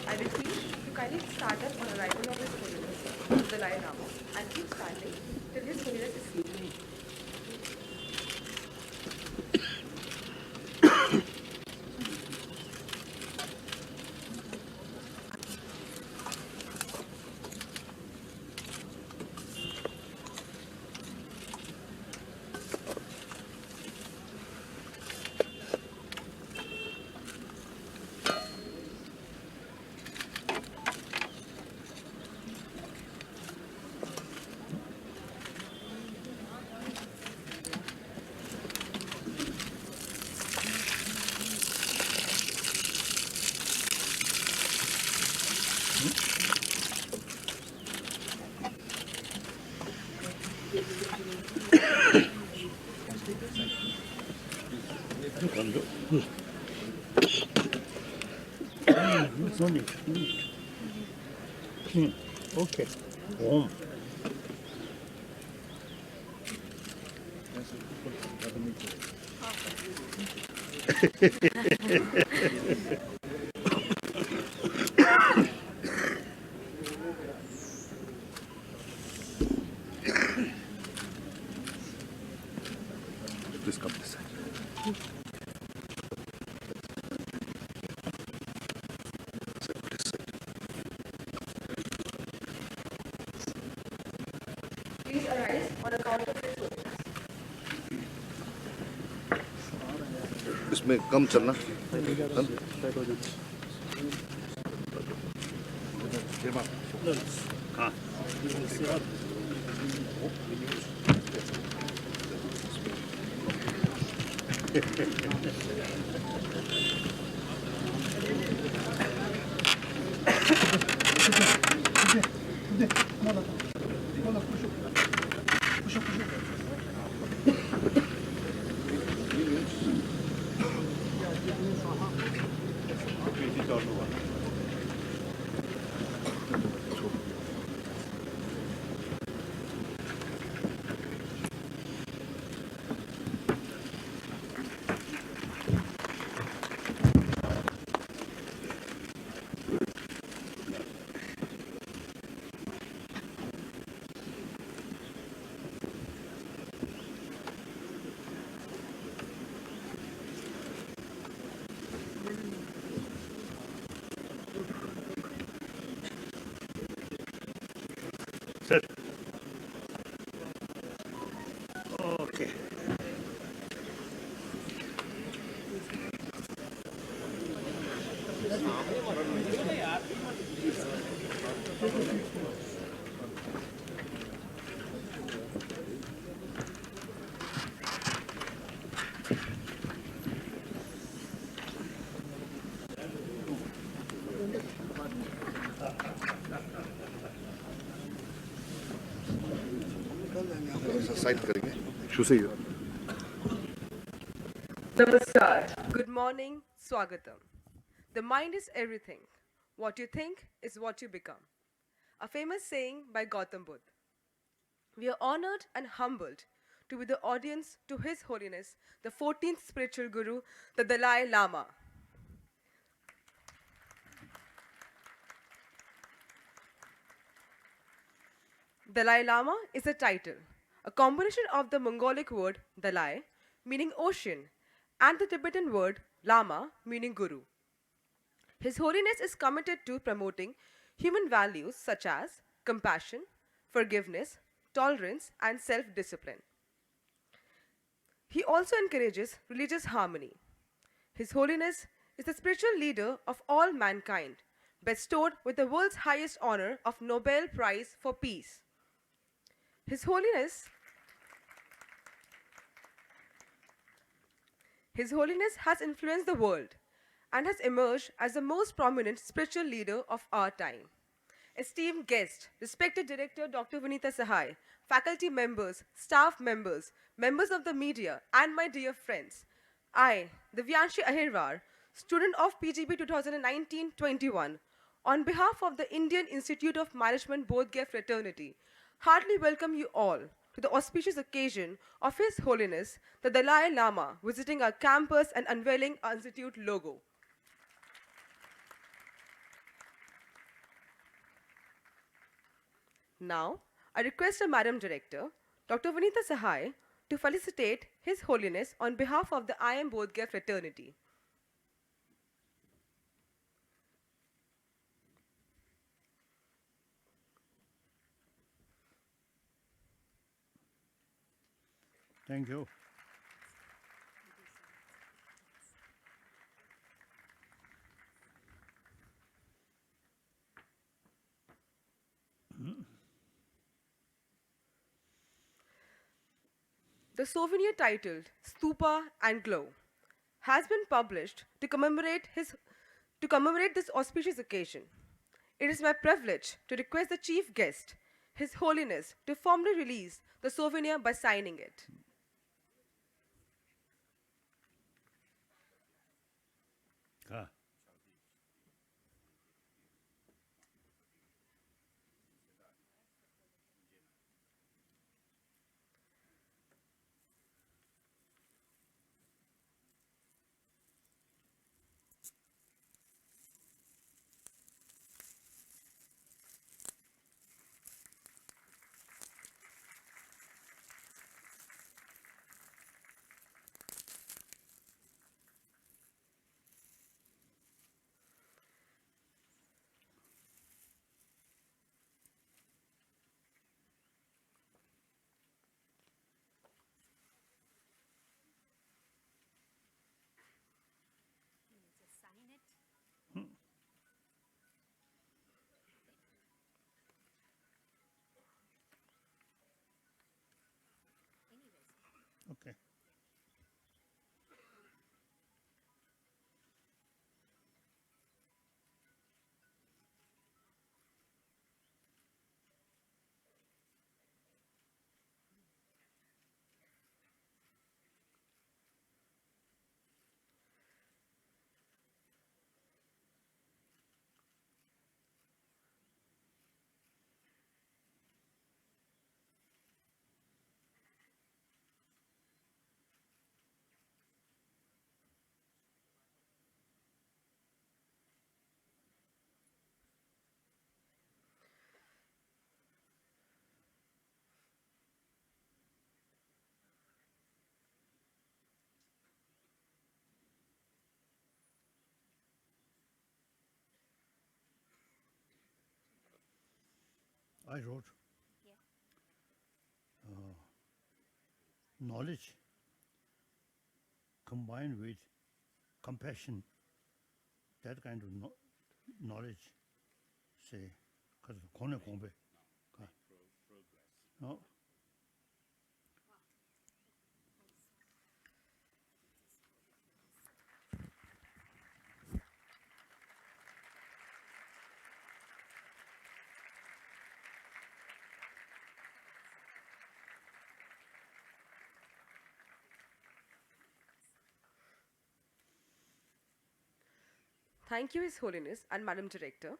I repeat, to kindly start up on arrival of His Holiness, the Dalai Lama, and keep standing till His Holiness is seated. Okay. Om. Please come this side. Please arise on account of His Holiness. इसमें कम चलना कम हाँ. Sir. Okay. Side करेंगे शुरू से ही Namaskar. Good morning, Swagatam. The mind is everything. What you think is what you become. A famous saying by Gautam Buddha. We are honored and humbled to be the audience to His Holiness, the 14th spiritual guru, the Dalai Lama. Dalai Lama is a title, a combination of the Mongolic word Dalai, meaning ocean, and the Tibetan word Lama, meaning guru. His Holiness is committed to promoting human values such as compassion, forgiveness, tolerance, and self discipline. He also encourages religious harmony. His Holiness is the spiritual leader of all mankind, bestowed with the world's highest honor of Nobel Prize for Peace. His Holiness His Holiness has influenced the world and has emerged as the most prominent spiritual leader of our time, esteemed guest, respected Director Dr. Vinita Sahai, faculty members, staff members, members of the media, and my dear friends. I, Divyanshi Ahirwar, student of PGB 2019-21, on behalf of the Indian Institute of Management Bodhgaya Fraternity, heartily welcome you all to the auspicious occasion of His Holiness the Dalai Lama visiting our campus and unveiling our institute logo. Now, I request our Madam Director, Dr. Vinita Sahai, to felicitate His Holiness on behalf of the IM Bodhgaya fraternity. Thank you. The souvenir titled Stupa and Glow has been published to commemorate this auspicious occasion. It is my privilege to request the chief guest, His Holiness, to formally release the souvenir by signing it. Ah. Okay. I wrote knowledge combined with compassion, that kind of knowledge, say, no. Thank you, His Holiness and Madam Director.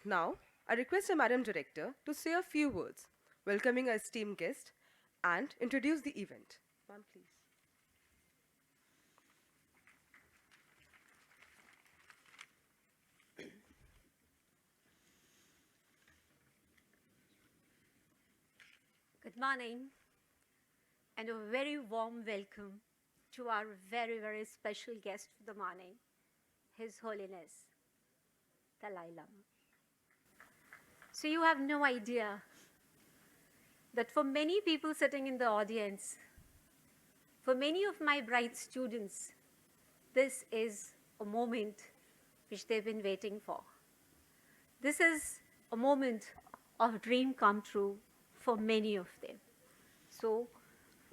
Now, I request the Madam Director to say a few words, welcoming our esteemed guest and introduce the event. Ma'am, please. Good morning and a very warm welcome to our very, very special guest for the morning, His Holiness Dalai Lama. So you have no idea that for many people sitting in the audience, for many of my bright students, this is a moment which they've been waiting for. This is a moment of dream come true for many of them. So,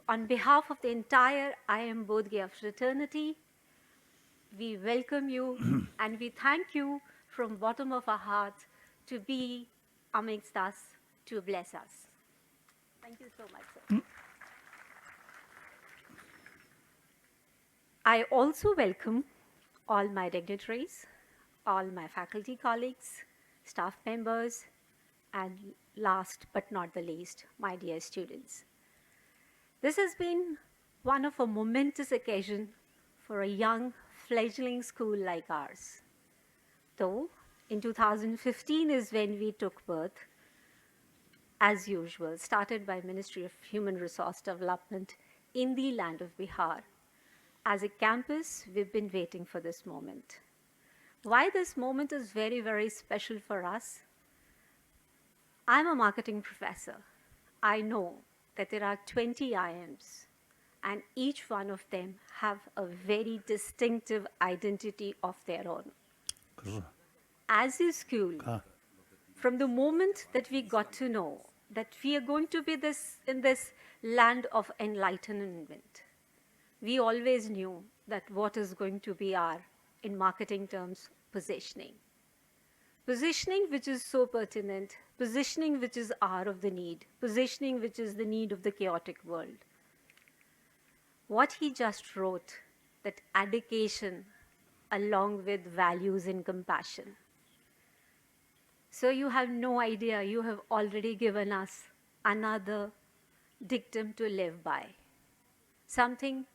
on behalf of the entire IM Bodhgaya fraternity, we welcome you and we thank you from bottom of our heart to be amongst us, to bless us. Thank you so much, sir. I also welcome all my dignitaries, all my faculty colleagues, staff members, and last but not the least, my dear students. This has been one of a momentous occasion for a young, fledgling school like ours. Though in 2015 is when we took birth, as usual, started by Ministry of Human Resource Development in the land of Bihar. As a campus, we've been waiting for this moment. Why this moment is very, very special for us? I'm a marketing professor. I know that there are 20 IMs, and each one of them have a very distinctive identity of their own. As a school, from the moment that we got to know that we are going to be in this land of enlightenment, we always knew that what is going to be our, in marketing terms, positioning. Positioning which is so pertinent, positioning which is hour of the need, positioning which is the need of the chaotic world. What he just wrote, that education along with values and compassion. So you have no idea, you have already given us another dictum to live by. Something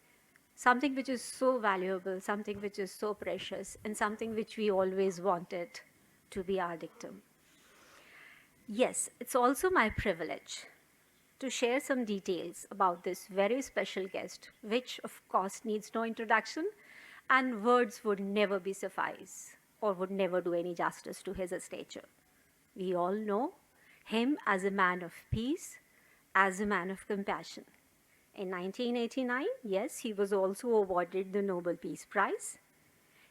which is so valuable, something which is so precious, and something which we always wanted to be our dictum. Yes, it's also my privilege to share some details about this very special guest, which of course needs no introduction, and words would never be suffice or would never do any justice to his stature. We all know him as a man of peace, as a man of compassion. In 1989, yes, he was also awarded the Nobel Peace Prize.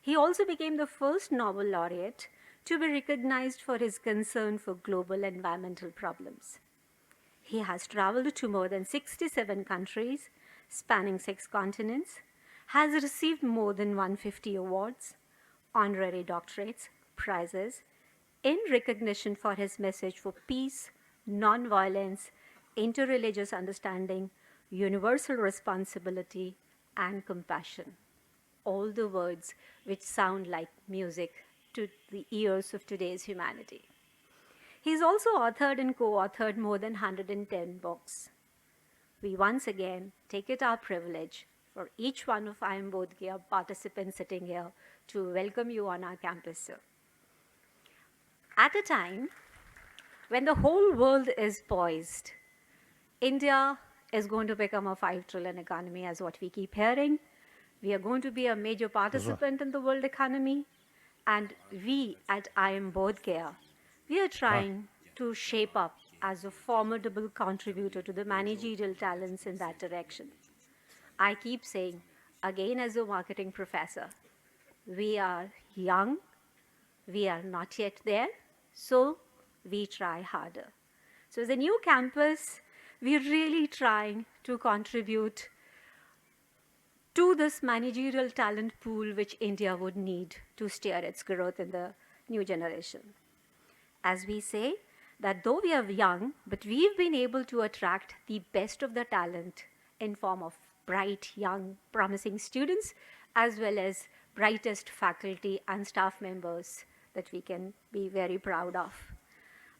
He also became the first Nobel laureate to be recognized for his concern for global environmental problems. He has traveled to more than 67 countries, spanning 6 continents, has received more than 150 awards, honorary doctorates, prizes, in recognition for his message for peace, non-violence, interreligious understanding, universal responsibility, and compassion. All the words which sound like music to the ears of today's humanity. He's also authored and co-authored more than 110 books. We once again take it our privilege for each one of IIM Bodh Gaya participants sitting here to welcome you on our campus, sir. At a time when the whole world is poised, India is going to become a 5 trillion economy, as what we keep hearing. We are going to be a major participant in the world economy. And we at IIM Bodh Gaya, we are trying to shape up as a formidable contributor to the managerial talents in that direction. I keep saying, again as a marketing professor, we are young, we are not yet there, so we try harder. So as a new campus, we're really trying to contribute to this managerial talent pool which India would need to steer its growth in the new generation. As we say, that though we are young, but we've been able to attract the best of the talent in form of bright, young, promising students, as well as brightest faculty and staff members that we can be very proud of.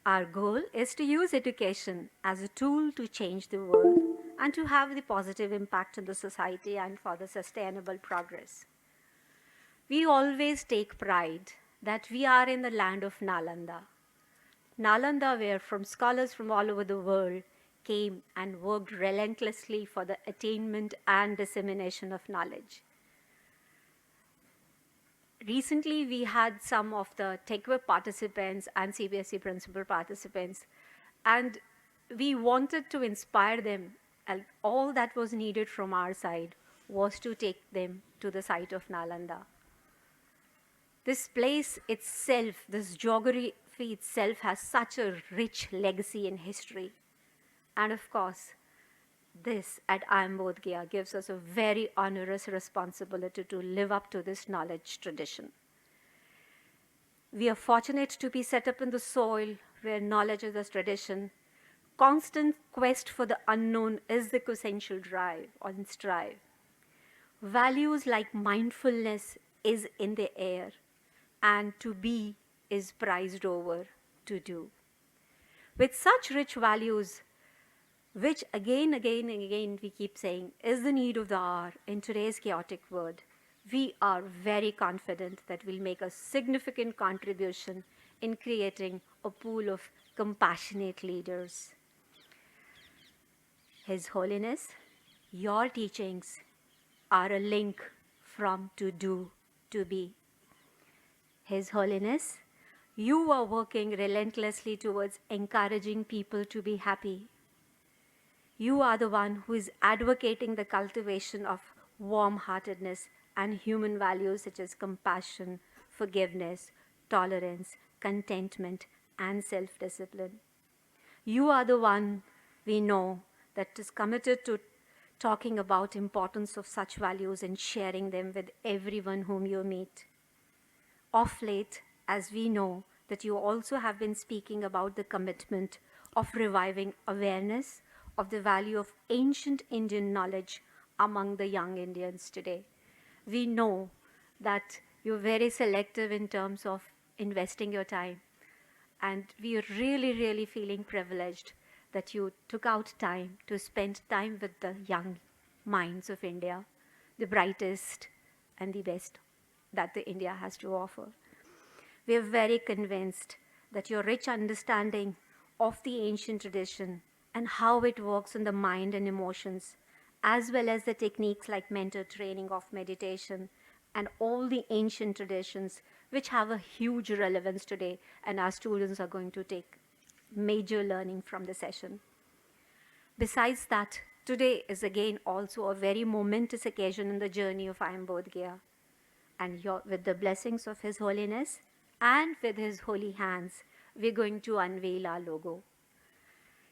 Our goal is to use education as a tool to change the world and to have the positive impact on the society and for the sustainable progress. We always take pride that we are in the land of Nalanda. Nalanda, where from scholars from all over the world came and worked relentlessly for the attainment and dissemination of knowledge. Recently, we had some of the TechWeb participants and CBSE principal participants, and we wanted to inspire them. And all that was needed from our side was to take them to the site of Nalanda. This place itself, this geography itself has such a rich legacy in history. And of course, this at IIM Bodh Gaya gives us a very onerous responsibility to live up to this knowledge tradition. We are fortunate to be set up in the soil where knowledge is a tradition. Constant quest for the unknown is the essential drive or strive. Values like mindfulness is in the air, and to be is prized over to do. With such rich values, which again, we keep saying is the need of the hour in today's chaotic world, we are very confident that we'll make a significant contribution in creating a pool of compassionate leaders. His Holiness, your teachings are a link from to do to be. His Holiness, you are working relentlessly towards encouraging people to be happy. You are the one who is advocating the cultivation of warm-heartedness and human values such as compassion, forgiveness, tolerance, contentment, and self-discipline. You are the one we know that is committed to talking about importance of such values and sharing them with everyone whom you meet. Of late, as we know, that you also have been speaking about the commitment of reviving awareness of the value of ancient Indian knowledge among the young Indians today. We know that you're very selective in terms of investing your time, and we are really feeling privileged that you took out time to spend time with the young minds of India, the brightest and the best that the India has to offer. We are very convinced that your rich understanding of the ancient tradition and how it works on the mind and emotions, as well as the techniques like mentor training of meditation and all the ancient traditions which have a huge relevance today, and our students are going to take major learning from the session. Besides that, today is again also a very momentous occasion in the journey of I Am Bodh Gaya. And with the blessings of His Holiness and with His holy hands, we're going to unveil our logo.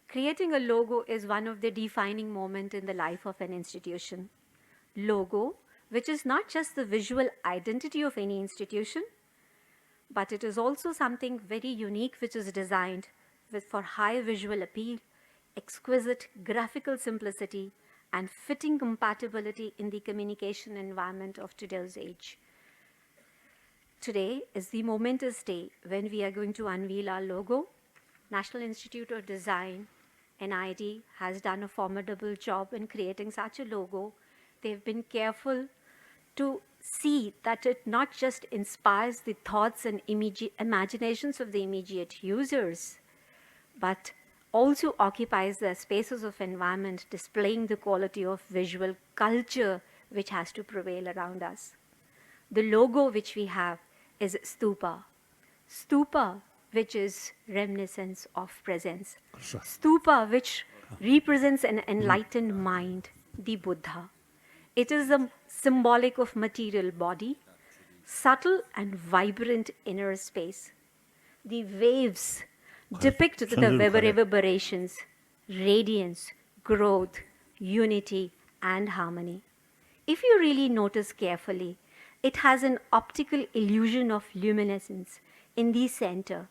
Creating a logo is one of the defining moments in the life of an institution. Logo, which is not just the visual identity of any institution, but it is also something very unique which is designed for high visual appeal, exquisite graphical simplicity, and fitting compatibility in the communication environment of today's age. Today is the momentous day when we are going to unveil our logo. National Institute of Design, NID, has done a formidable job in creating such a logo. They've been careful to see that it not just inspires the thoughts and imaginations of the immediate users, but also occupies the spaces of environment, displaying the quality of visual culture which has to prevail around us. The logo which we have is stupa. Stupa, which is reminiscence of presence. Stupa, which represents an enlightened mind, the Buddha. It is a symbolic of material body, subtle and vibrant inner space. The waves depict the reverberations, radiance, growth, unity, and harmony. If you really notice carefully, it has an optical illusion of luminescence in the center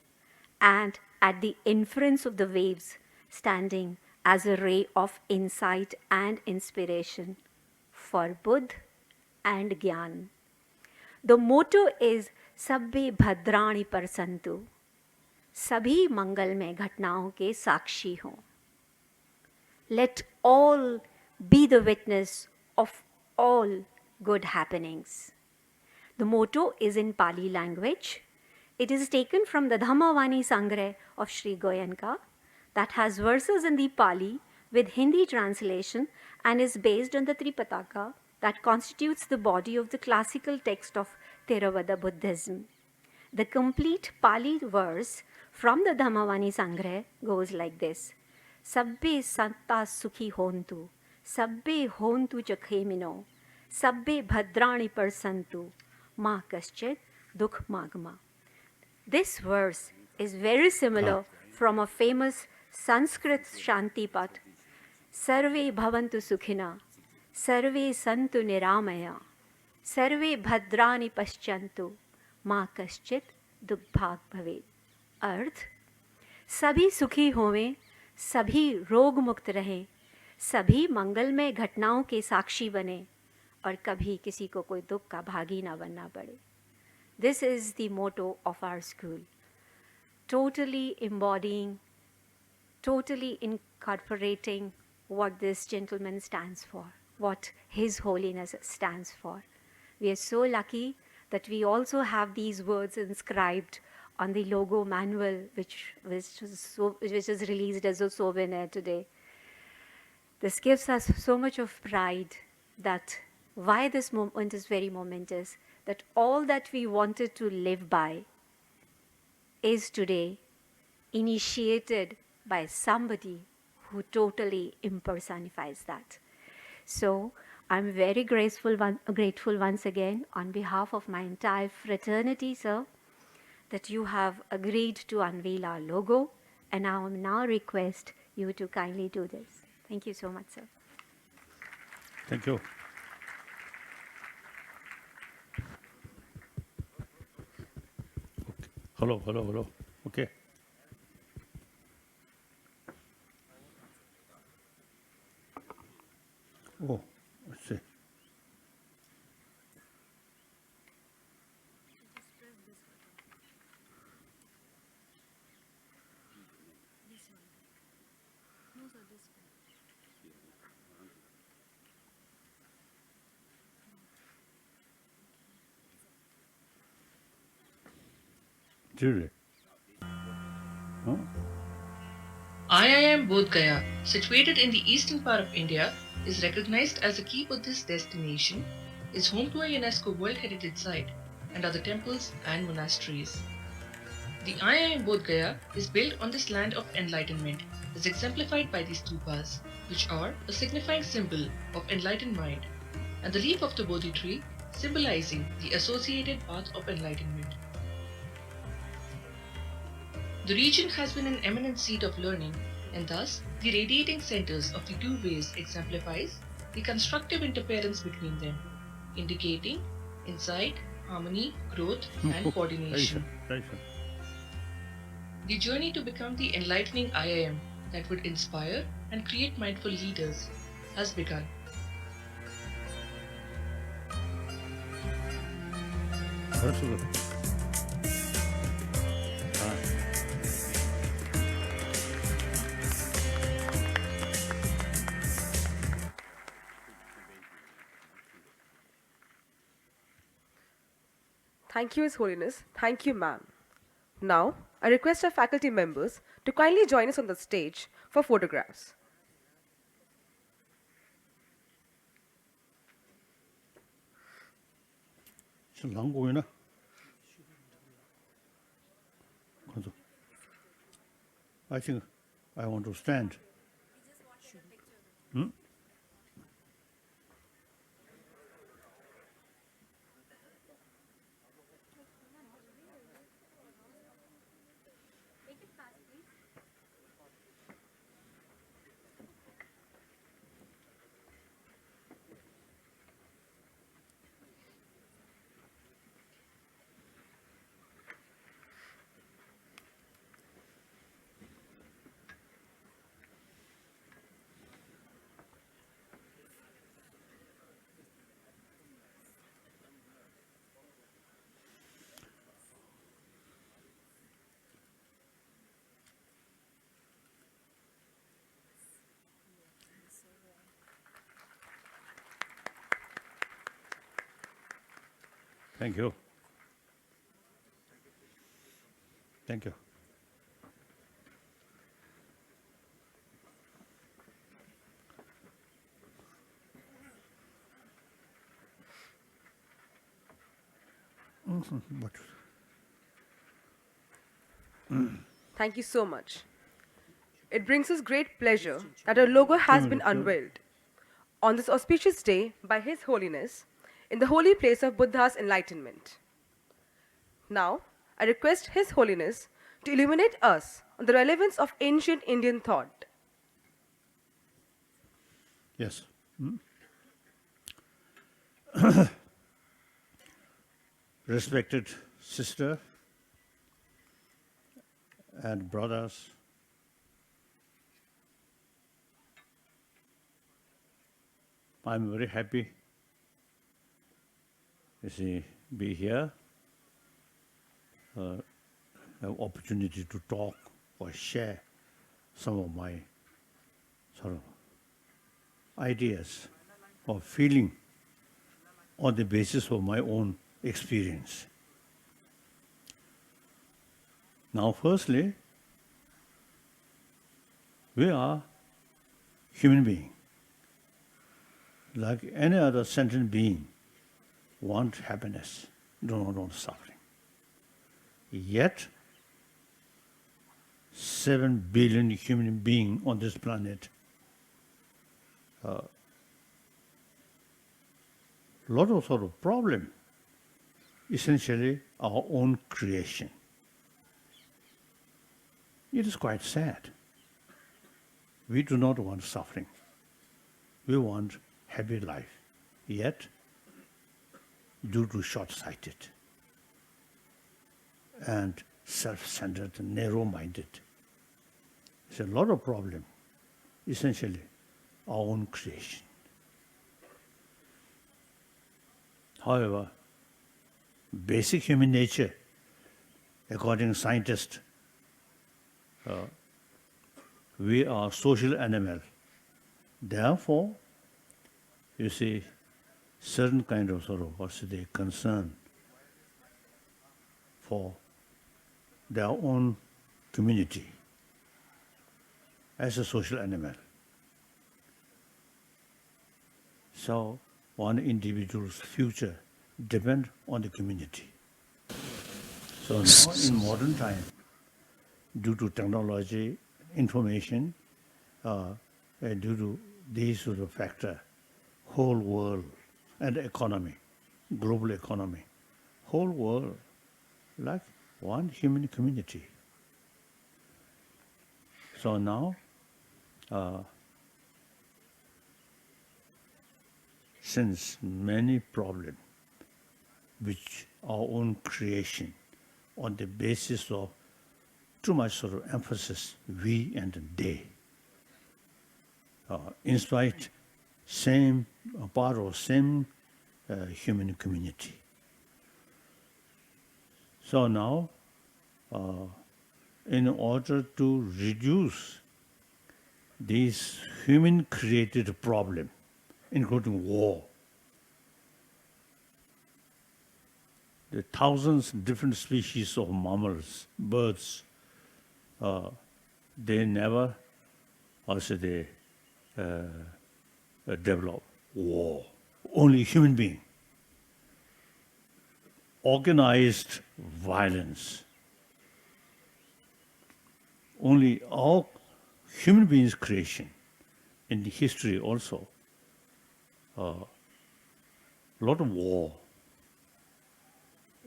and at the inference of the waves standing as a ray of insight and inspiration for Buddha and Gyan. The motto is Sabbe Bhadrani Parsantu, सभी मंगलमय घटनाओं के साक्षी हों. Let all be the witness of all good happenings. The motto is in Pali language. It is taken from the Dhammavani Sangrah of Sri Goenka that has verses in the Pali with Hindi translation and is based on the Tripitaka that constitutes the body of the classical text of Theravada Buddhism. The complete Pali verse from the Dhammavani Sangrah goes like this. Sabbe santa sukhi hontu, sabbe hontu chakhemino, sabbe bhadrani parsantu, ma kaschit dukh magma. This verse is very similar from a famous Sanskrit Shanti Pat. Sarve bhavantu sukhina, sarve santu niramaya, sarve bhadrani paschantu, ma kaschit दुर्भाग भवेत्। अर्थ, सभी सुखी होवें, सभी रोग मुक्त रहें, सभी मंगलमय घटनाओं के साक्षी बने और कभी किसी को कोई दुख का भागी ना बनना पड़े. This is the motto of our school. Totally embodying, totally incorporating what this gentleman stands for, what His Holiness stands for. We are so lucky that we also have these words inscribed on the logo manual, which is released as a souvenir today. This gives us so much of pride that why this moment is very momentous, that all that we wanted to live by is today initiated by somebody who totally impersonifies that. So I'm very grateful once again on behalf of my entire fraternity, sir, that you have agreed to unveil our logo, and I will now request you to kindly do this. Thank you so much, sir. Thank you. Okay. Hello. Okay. Oh, let's see. Really? Huh? IIM Bodh Gaya, situated in the eastern part of India, is recognized as a key Buddhist destination, is home to a UNESCO World Heritage Site, and other temples and monasteries. The IIM Bodh Gaya is built on this land of enlightenment, as exemplified by these stupas, which are a signifying symbol of enlightened mind, and the leaf of the Bodhi tree, symbolizing the associated path of enlightenment. The region has been an eminent seat of learning, and thus the radiating centers of the two ways exemplifies the constructive interference between them, indicating insight, harmony, growth, and coordination. Right, sir. The journey to become the enlightening IIM that would inspire and create mindful leaders has begun. That's good. Thank you, His Holiness. Thank you, ma'am. Now, I request our faculty members to kindly join us on the stage for photographs. 랑공이나? I think I want to stand. Hmm? Thank you. Thank you. But Thank you so much. It brings us great pleasure that our logo has been unveiled on this auspicious day by His Holiness in the holy place of Buddha's enlightenment. Now, I request His Holiness to illuminate us on the relevance of ancient Indian thought. yes. Respected sister, and brothers, I'm very happy to be here, have opportunity to talk or share some of my sort of ideas or feeling on the basis of my own experience. Now, firstly, we are human beings. Like any other sentient being, want happiness, do not want suffering. Yet, 7 billion human beings on this planet, lot of sort of problem, essentially our own creation. It is quite sad. We do not want suffering. We want happy life. Yet, due to short-sighted and self-centered and narrow-minded, there's a lot of problem, essentially our own creation. However, basic human nature, according to scientists, we are social animal. Therefore, you see, certain kind of sort of what's the concern for their own community as a social animal. So one individual's future depends on the community. So now in modern time, due to technology, information, and due to these sort of factors, whole world and economy, global economy, whole world like one human community. So now, since many problems which our own creation on the basis of too much sort of emphasis, we and they, in spite same part of same human community. So now, in order to reduce these human-created problems, including war, the thousands of different species of mammals, birds, they never, also they develop war. Only human being. Organized violence. Only all human beings' creation in the history also. A lot of war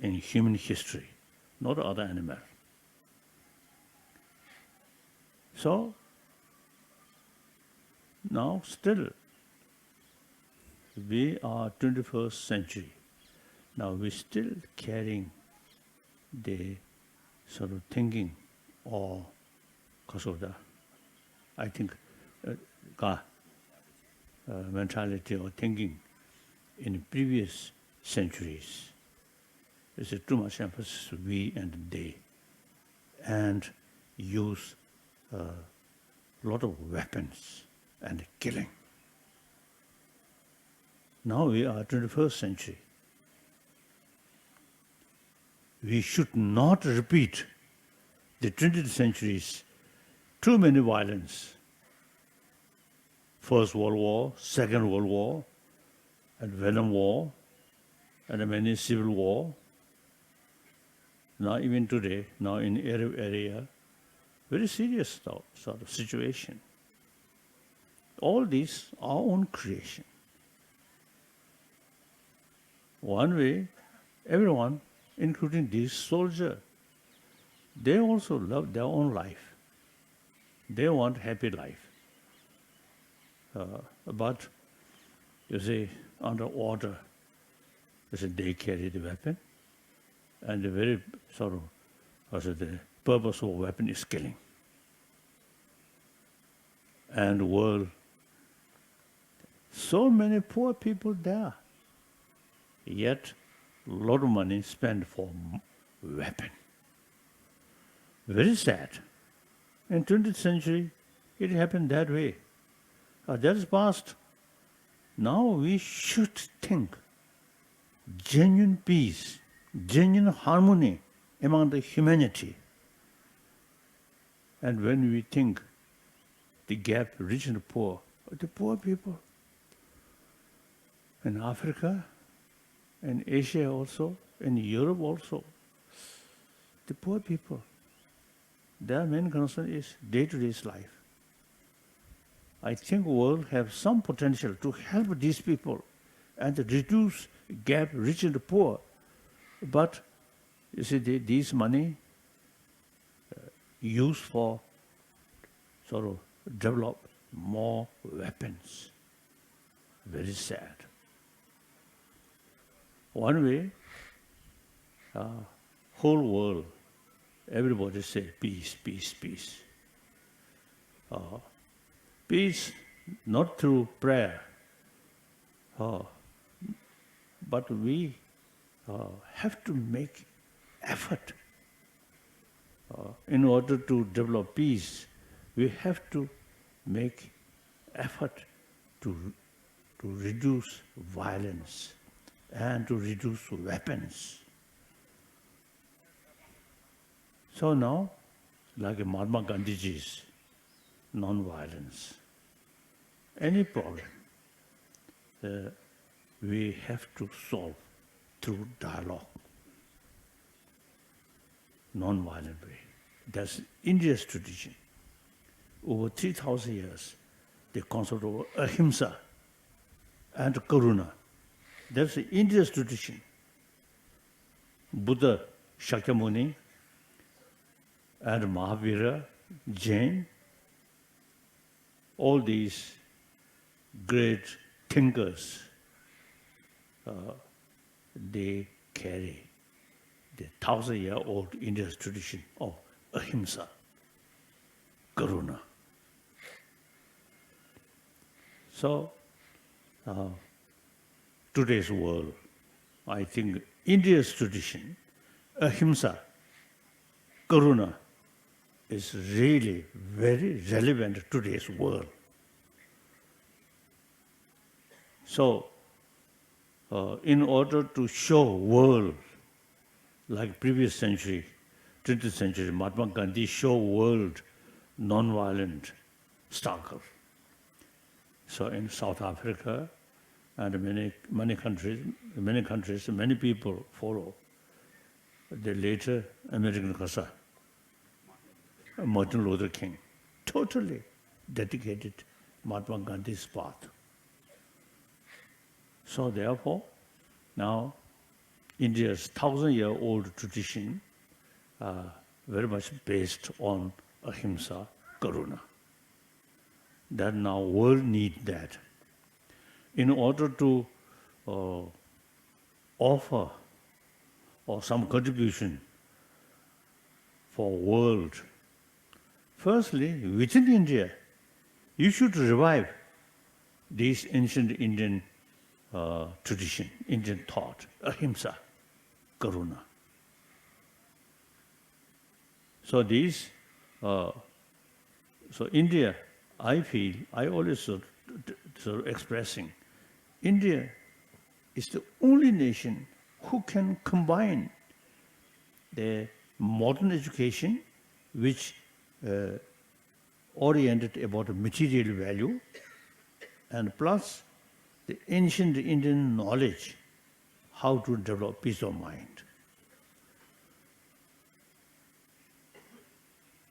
in human history, not other animal. So now still we are 21st century. Now we're still carrying the sort of thinking or because of the, I think, mentality or thinking in previous centuries. There's too much emphasis we and they, and use a lot of weapons and killing. Now we are 21st century. We should not repeat the 20th century's too many violence. First World War, Second World War, and Vietnam War, and many civil war. Now even today, now in Arab area, very serious sort of situation. All these our own creation. One way, everyone, including these soldiers, they also love their own life. They want happy life. But, you see, under order, they carry the weapon, and the very sort of, the purpose of a weapon is killing. And the world, so many poor people there, yet a lot of money spent for weapon. Very sad. In 20th century, it happened that way. That is past. Now we should think genuine peace, genuine harmony among the humanity. And when we think the gap rich and poor, the poor people in Africa, in Asia also, in Europe also, the poor people, their main concern is day-to-day life. I think the world has some potential to help these people and to reduce gap rich and poor. But you see, these money used for sort of develop more weapons. Very sad. One way, whole world, everybody say peace, peace, peace. Peace not through prayer, but we have to make effort. In order to develop peace, we have to make effort to reduce violence and to reduce weapons. So now, like Mahatma Gandhiji's non-violence, any problem we have to solve through dialogue, non-violent way. That's India's tradition. Over 3,000 years, the concept of ahimsa and karuna. That's India's tradition. Buddha, Shakyamuni, and Mahavira, Jain, all these great thinkers, they carry the 1,000-year-old India's tradition of ahimsa, karuna. So, today's world, I think India's tradition, ahimsa, karuna, is really very relevant to today's world. So, in order to show world, like previous century, 20th century, Mahatma Gandhi show world non-violent struggle. So in South Africa and many countries, many people follow the later American Kasa, Martin Luther King, totally dedicated Mahatma Gandhi's path. So therefore, now India's 1,000-year-old tradition very much based on ahimsa, karuna. That now world need that. In order to offer or some contribution for world, firstly, within India, you should revive this ancient Indian tradition, Indian thought, ahimsa, karuna. So these, so India, I feel, I always sort of expressing, India is the only nation who can combine the modern education, which oriented about material value, and plus the ancient Indian knowledge, how to develop peace of mind.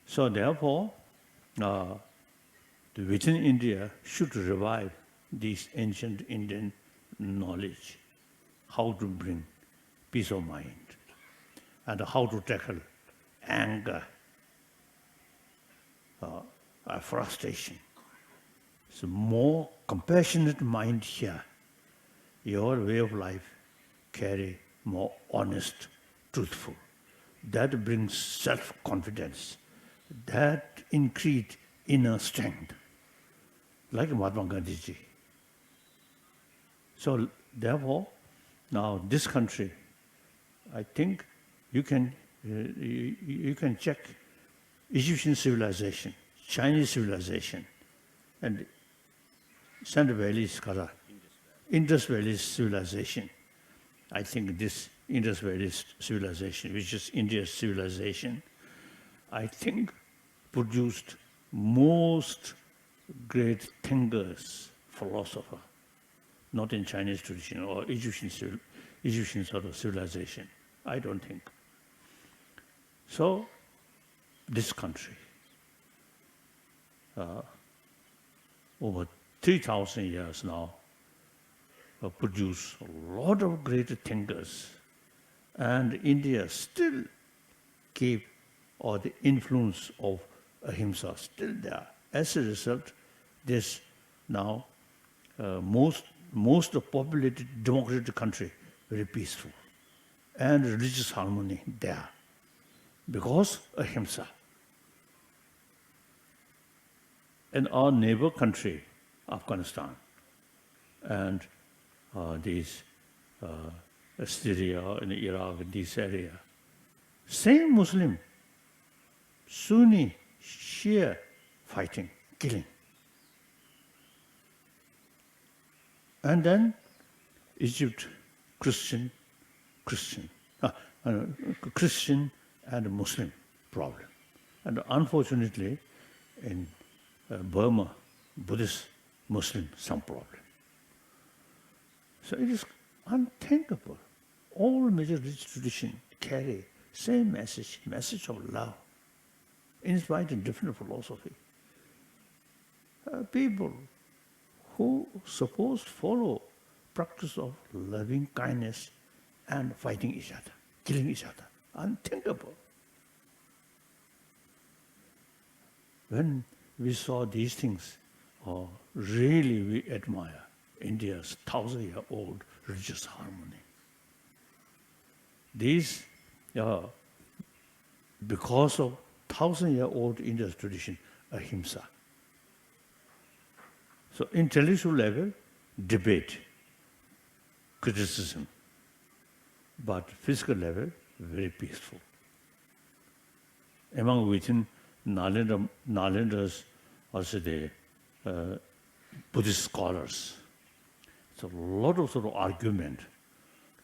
So therefore, within India should revive this ancient Indian knowledge, how to bring peace of mind, and how to tackle anger, frustration. So more compassionate mind here, your way of life carry more honest, truthful. that brings self-confidence, that increase inner strength, like Mahatma Gandhi ji. So therefore, now this country, I think you can check Egyptian civilization, Chinese civilization, and Sand Valley Skara, Indus Valley civilization. I think this Indus Valley civilization, which is India's civilization, I think produced most great thinkers, philosopher, not in Chinese tradition or Egyptian sort of civilization. I don't think. So, this country, over 3,000 years now, produced a lot of great thinkers, and India still keep, or the influence of ahimsa still there. As a result, this now most populated democratic country, very peaceful, and religious harmony there, because ahimsa. And our neighbor country, Afghanistan, and these Syria and Iraq, this area, same Muslim, Sunni, Shia, fighting, killing. And then Egypt, Christian and Muslim problem. And unfortunately, in Burma, Buddhist, Muslim, some problem. So it is unthinkable. All major religious traditions carry same message of love, in spite of different philosophy. People who suppose follow practice of loving kindness and fighting each other, killing each other. Unthinkable. When we saw these things, really we admire India's 1,000-year-old religious harmony. These, because of 1,000-year-old India's tradition, ahimsa. So intellectual level, debate, criticism, but physical level, very peaceful. Within Nalendra's, also the Buddhist scholars, so a lot of sort of argument,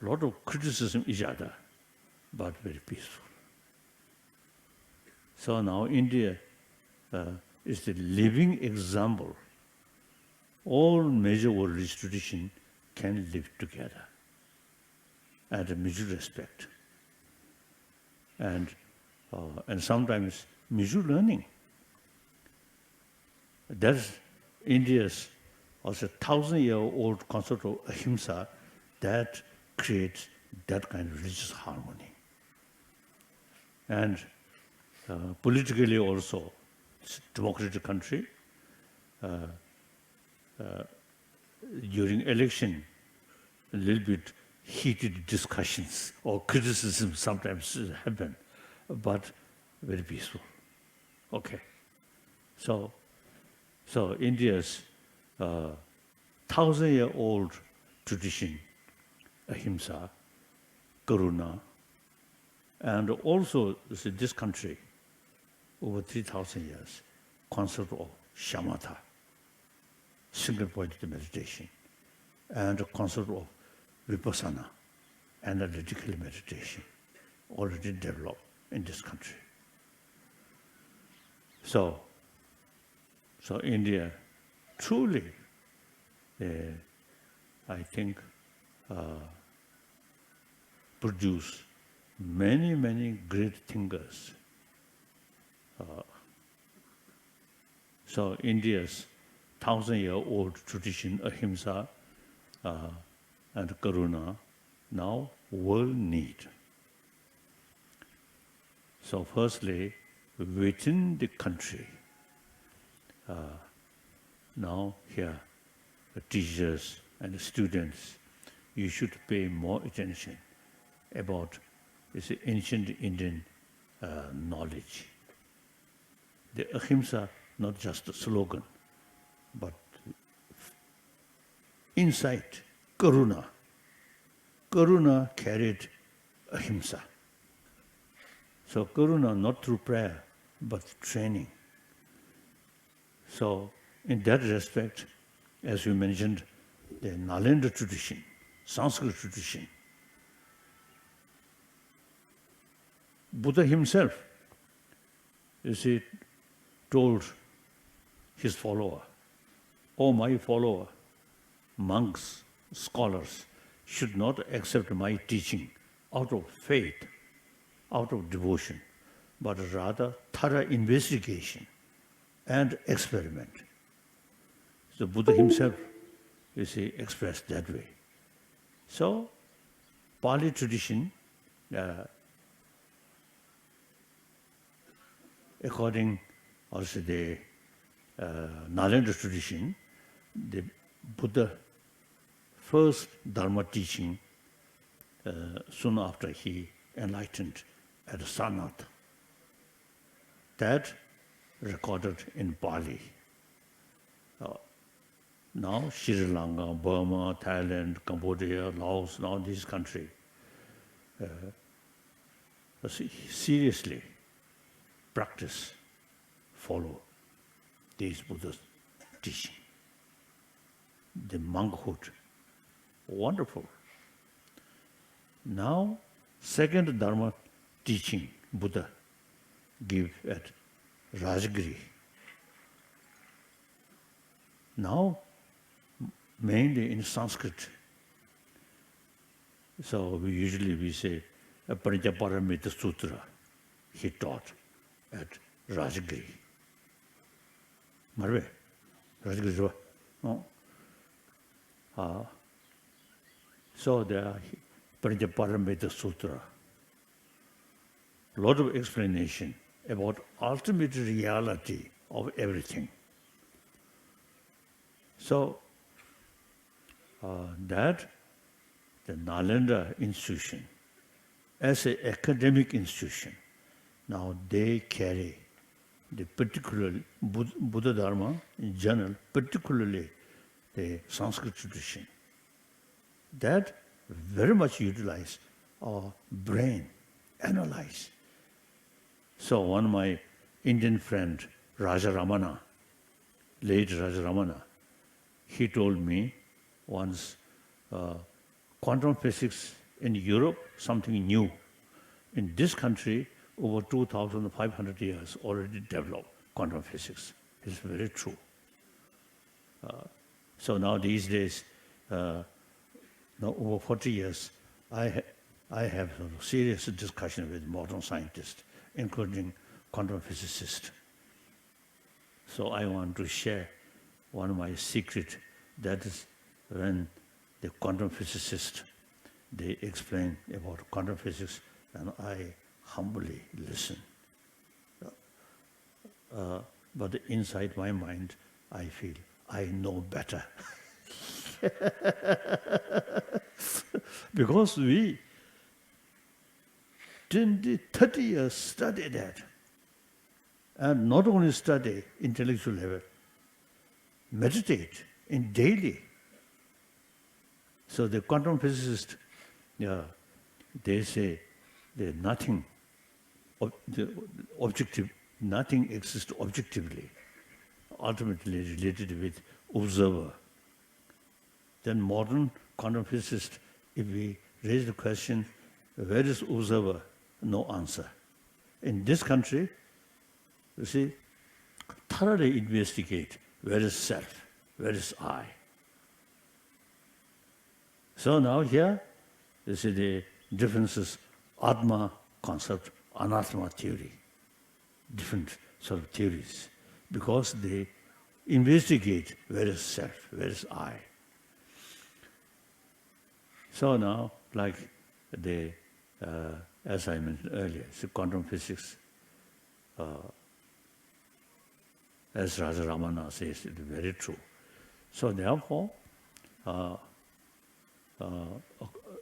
a lot of criticism each other, but very peaceful. So now India is the living example. All major world religious traditions can live together and a mutual respect, and sometimes mutual learning. That's India's also 1,000-year-old concept of ahimsa that creates that kind of religious harmony. And politically also, it's a democratic country. During election, a little bit heated discussions or criticism sometimes happen, but very peaceful. Okay. So India's 1,000-year-old tradition, ahimsa, karuna, and also this country, over 3,000 years, concept of shamatha, single-pointed meditation, and the concept of vipassana, analytical meditation, already developed in this country. So India truly, I think, produced many, many great thinkers. So India's 1,000-year-old tradition, ahimsa and karuna, now world need. So firstly, within the country, now here, the teachers and the students, you should pay more attention about is ancient Indian knowledge. The ahimsa, not just a slogan, but inside karuna. Karuna carried ahimsa. So karuna not through prayer, but training. So in that respect, as you mentioned, the Nalanda tradition, Sanskrit tradition, Buddha himself, told his follower, "Oh, my follower, monks, scholars should not accept my teaching out of faith, out of devotion, but rather thorough investigation and experiment." So Buddha himself, expressed that way. So Pali tradition, according also the Nalanda tradition, the Buddha first Dharma teaching soon after he enlightened at Sarnath, that recorded in Pali. Now Sri Lanka, Burma, Thailand, Cambodia, Laos, now these countries seriously practice, follow these Buddha's teaching. The monkhood, wonderful. Now, second Dharma teaching Buddha give at Rajgiri. Now, mainly in Sanskrit. So we say a Paramita Sutra he taught at Rajgiri. Marve, Rajgiri. No? So the Paramita Sutra, lot of explanation about ultimate reality of everything. So that the Nalanda institution, as an academic institution, now they carry the particular Buddha Dharma in general, particularly the Sanskrit tradition. That very much utilize our brain, analyze. So one of my Indian friend, Raja Ramana, late Raja Ramana, he told me once, quantum physics in Europe, something new. In this country, over 2,500 years already developed quantum physics. It's very true. So now these days, now over 40 years, I have a serious discussion with modern scientists, including quantum physicists. So I want to share one of my secrets, that is when the quantum physicists, they explain about quantum physics, and I humbly listen. But inside my mind, I feel I know better. Because we 20, 30 years study that. And not only study intellectual level, meditate in daily. So the quantum physicists, they say that nothing objective, nothing exists objectively, ultimately related with observer. Then modern quantum physicists, if we raise the question, where is observer? No answer. In this country, you see, thoroughly investigate where is self, where is I. So now here, you see the differences, Atma concept, Anatma theory, different sort of theories, because they investigate where is self, where is I. So now, like the, as I mentioned earlier, so quantum physics, as Raja Ramana says, it is very true. So therefore,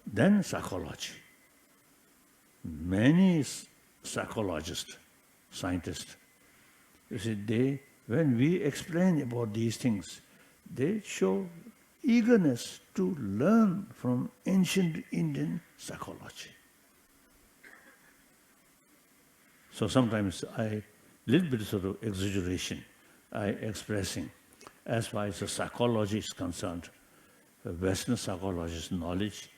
then psychology. many psychologists, scientists, you see, when we explain about these things, they show eagerness to learn from ancient Indian psychology. So sometimes little bit sort of exaggeration, expressing, as far as the psychology is concerned, Western psychologist knowledge,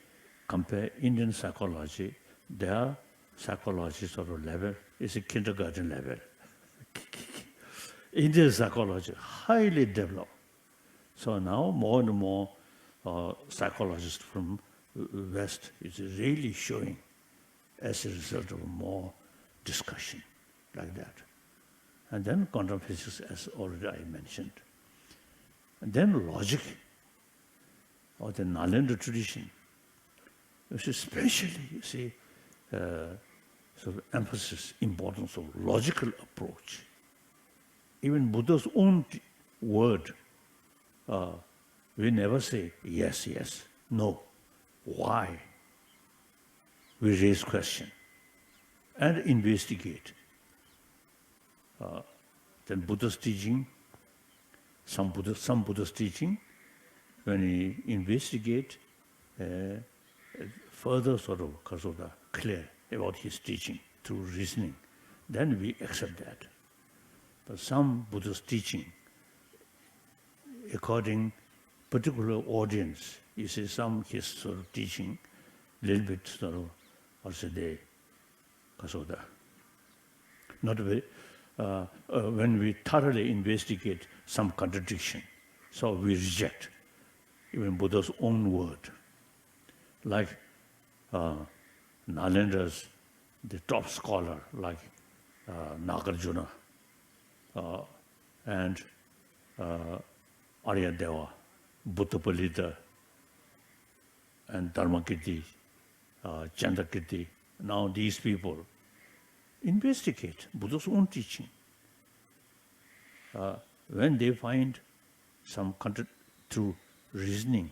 compare Indian psychology, their psychology sort of level is a kindergarten level. Indian psychology, highly developed. So now more and more psychologists from West is really showing as a result of more discussion like that. And then quantum physics, as already I mentioned. And then logic, or the Nalanda tradition, which is especially, you see, sort of emphasis, importance of logical approach. Even Buddha's own word, we never say yes, yes, no, why. We raise question and investigate. Then Buddha's teaching, some Buddha's teaching, when he investigate, further sort of clear about his teaching through reasoning, then we accept that. But some Buddha's teaching, according particular audience, you see some his sort of teaching, little bit sort of, also they, not very, when we thoroughly investigate some contradiction, so we reject even Buddha's own word. Like Nalendra's, the top scholar, like Nagarjuna and Aryadeva, Buddhapalita, and Dharmakirti, Chandrakirti. Now these people investigate Buddha's own teaching. When they find some through reasoning,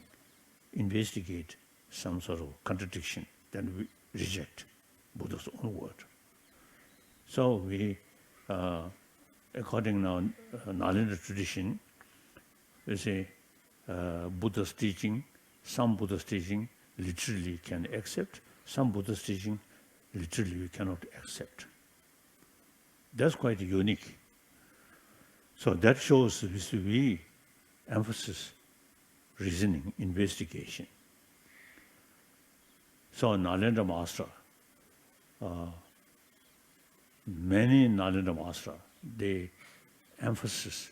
investigate some sort of contradiction, then we reject Buddha's own word. So we, according now Nalanda tradition, we say Buddha's teaching, some Buddha's teaching literally can accept, some Buddha's teaching literally we cannot accept. That's quite unique. So that shows we emphasis reasoning, investigation. So Nalanda Master, many Nalanda Master, they emphasis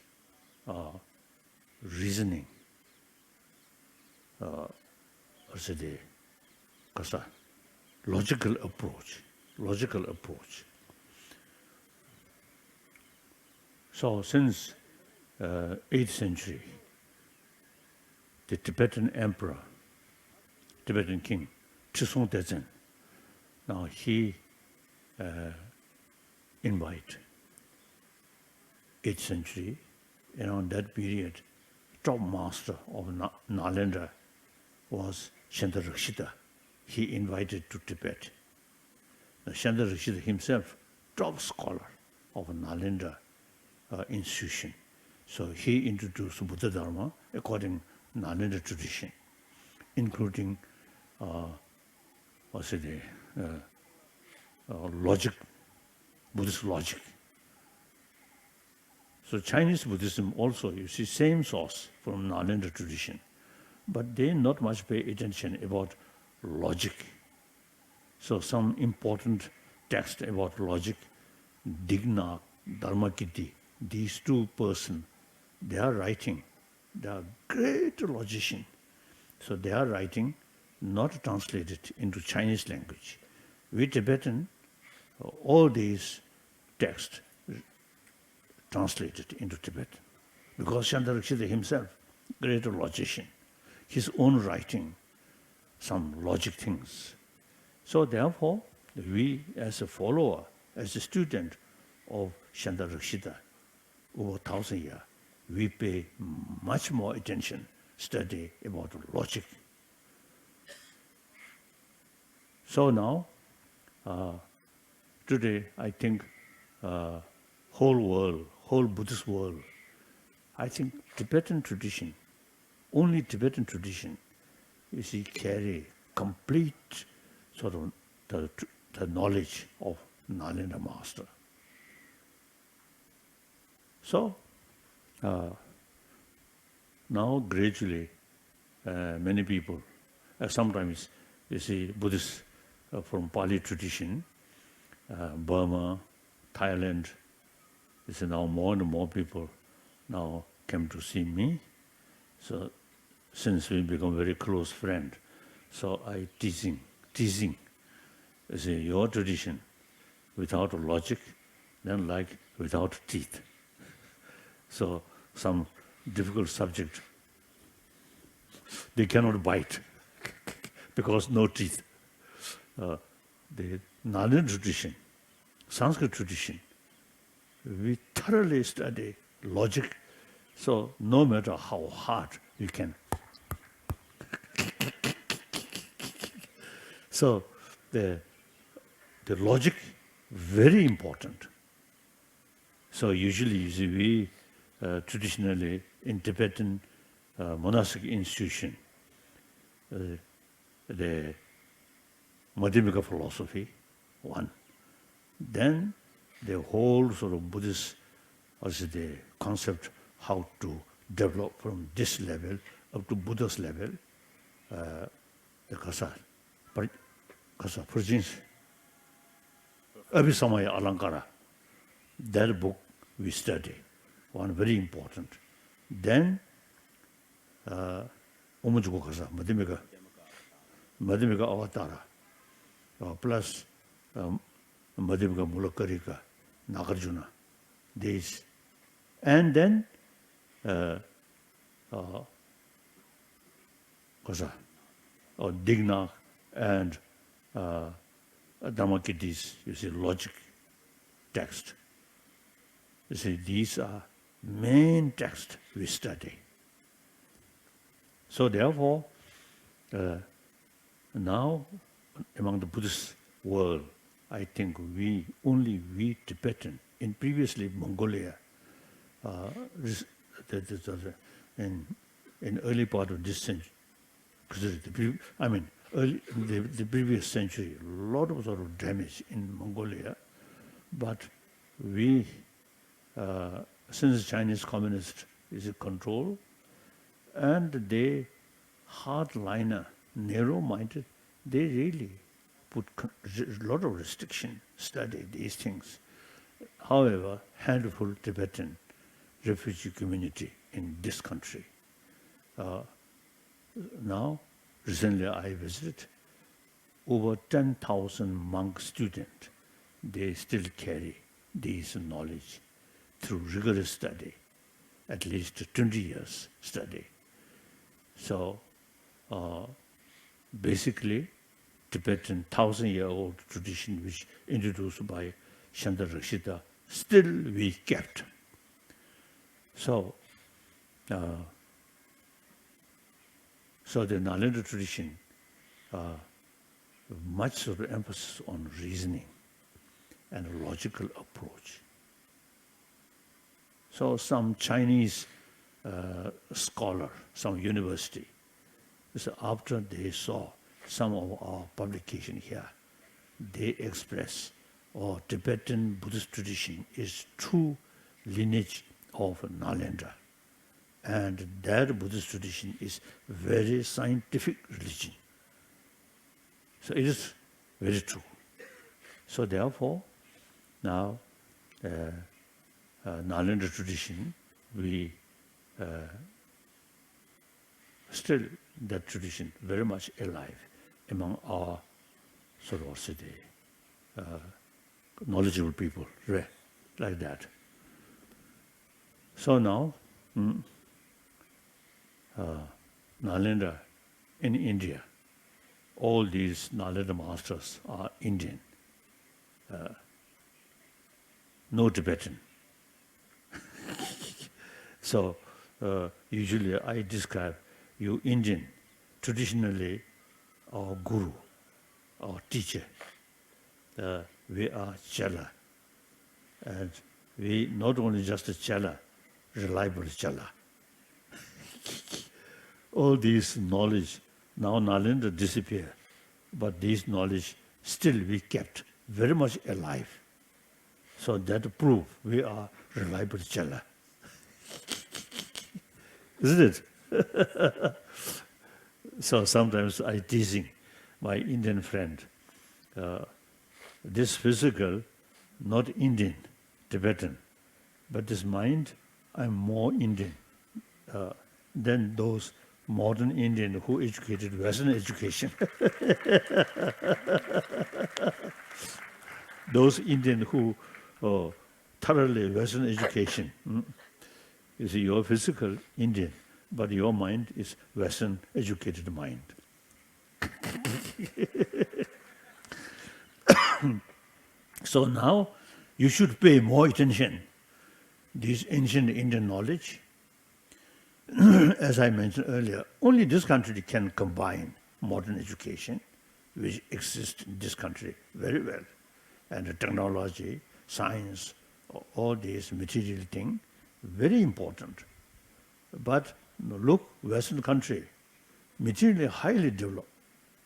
reasoning, logical approach. So since 8th century, the Tibetan emperor, Tibetan king, Chisung Dezen, now he invite 8th century, and on that period, top master of Nalanda was Chandrarakshita. He invited to Tibet. Now, Chandrarakshita himself, top scholar of Nalanda institution. So he introduced Buddha Dharma according to Nalanda tradition, including logic, Buddhist logic. So Chinese Buddhism also, you see, same source from Nalanda tradition, but they not much pay attention about logic. So some important text about logic, Digna, Dharmakirti, these two persons, they are writing, they are great logicians. So they are writing, not translated into Chinese language. We Tibetan, all these texts translated into Tibetan. Because Chandrarakshita himself, great logician, his own writing, some logic things. So therefore, we as a follower, as a student of Chandrarakshita, over 1,000 years, we pay much more attention, study about logic. So now, Today, I think whole world, whole Buddhist world, I think Tibetan tradition, only Tibetan tradition, you see, carry complete sort of the knowledge of Nalanda Master. So, now gradually, many people, sometimes you see Buddhists from Pali tradition, Burma, Thailand, you see now more and more people now came to see me. So since we become very close friend, so I teasing, you see, your tradition without logic, then like without teeth. So some difficult subject, they cannot bite because no teeth. The Nalanda tradition, Sanskrit tradition, we thoroughly study logic, so no matter how hard you can. So the logic, very important. So usually you see we traditionally in Tibetan monastic institution, the Madhyamika philosophy, one. Then the whole sort of Buddhist, also the concept how to develop from this level up to Buddha's level, the Kasa Prajins, Abhisamaya Alankara, that book we study, one very important. Then Omajuko Kasa, Madhyamika Avatara, plus Madhyamika Mulakarika, Nagarjuna, these. And then Digna and Dhammakirti's, you see, logic text. You see, these are main texts we study. So therefore, now among the Buddhist world, I think only we Tibetan, in previously Mongolia, in early part of this century, the previous century, a lot of sort of damage in Mongolia, but we, since Chinese communist is in control, and they hardliner, narrow-minded, they really put a lot of restriction, study these things. However, handful Tibetan refugee community in this country. Now, recently I visited, over 10,000 monk students, they still carry this knowledge through rigorous study, at least 20 years study. So, basically, Tibetan 1,000-year-old tradition which introduced by Chandra Rakshita, still we kept. So, so the Nalanda tradition, much sort of emphasis on reasoning and a logical approach. So some Chinese scholar, some university, so after they saw some of our publication here, they express, Tibetan Buddhist tradition is true lineage of Nalanda. And that Buddhist tradition is very scientific religion. So it is very true. So therefore, now Nalanda tradition, we still that tradition very much alive among our sort of also the knowledgeable people, like that. So now, Nalanda in India, all these Nalanda masters are Indian, no Tibetan. So usually I describe you Indian, traditionally our guru, our teacher, we are Chala. And we not only just a Chala, reliable Chala. All this knowledge, now Nalendra disappear, but this knowledge still we kept very much alive. So that proof we are reliable Chala. Isn't it? So sometimes I teasing my Indian friend, this physical, not Indian, Tibetan, but this mind, I'm more Indian than those modern Indian who educated Western education. Those Indian who thoroughly Western education. You see, you're physical Indian, but your mind is Western educated mind. So now you should pay more attention this ancient Indian knowledge. As I mentioned earlier, only this country can combine modern education, which exists in this country very well, and the technology, science, all these material things, very important. But look, Western country, materially highly developed,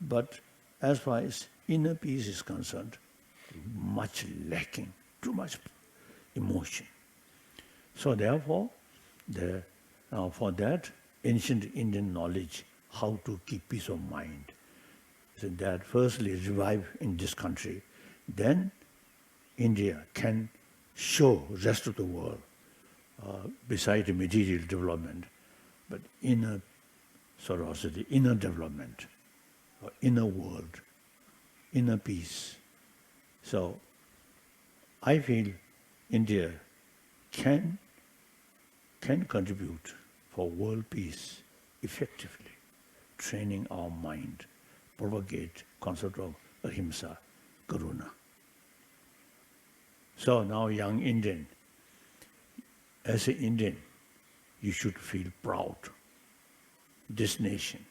but as far as inner peace is concerned, much lacking, too much emotion. So therefore, for that, ancient Indian knowledge, how to keep peace of mind, so that firstly revive in this country, then India can show rest of the world, beside the material development, but inner, sort of also the inner development, or inner world, inner peace. So I feel India can contribute for world peace effectively, training our mind, propagate concept of ahimsa, karuna. So now young Indian, as an Indian, you should feel proud. This nation.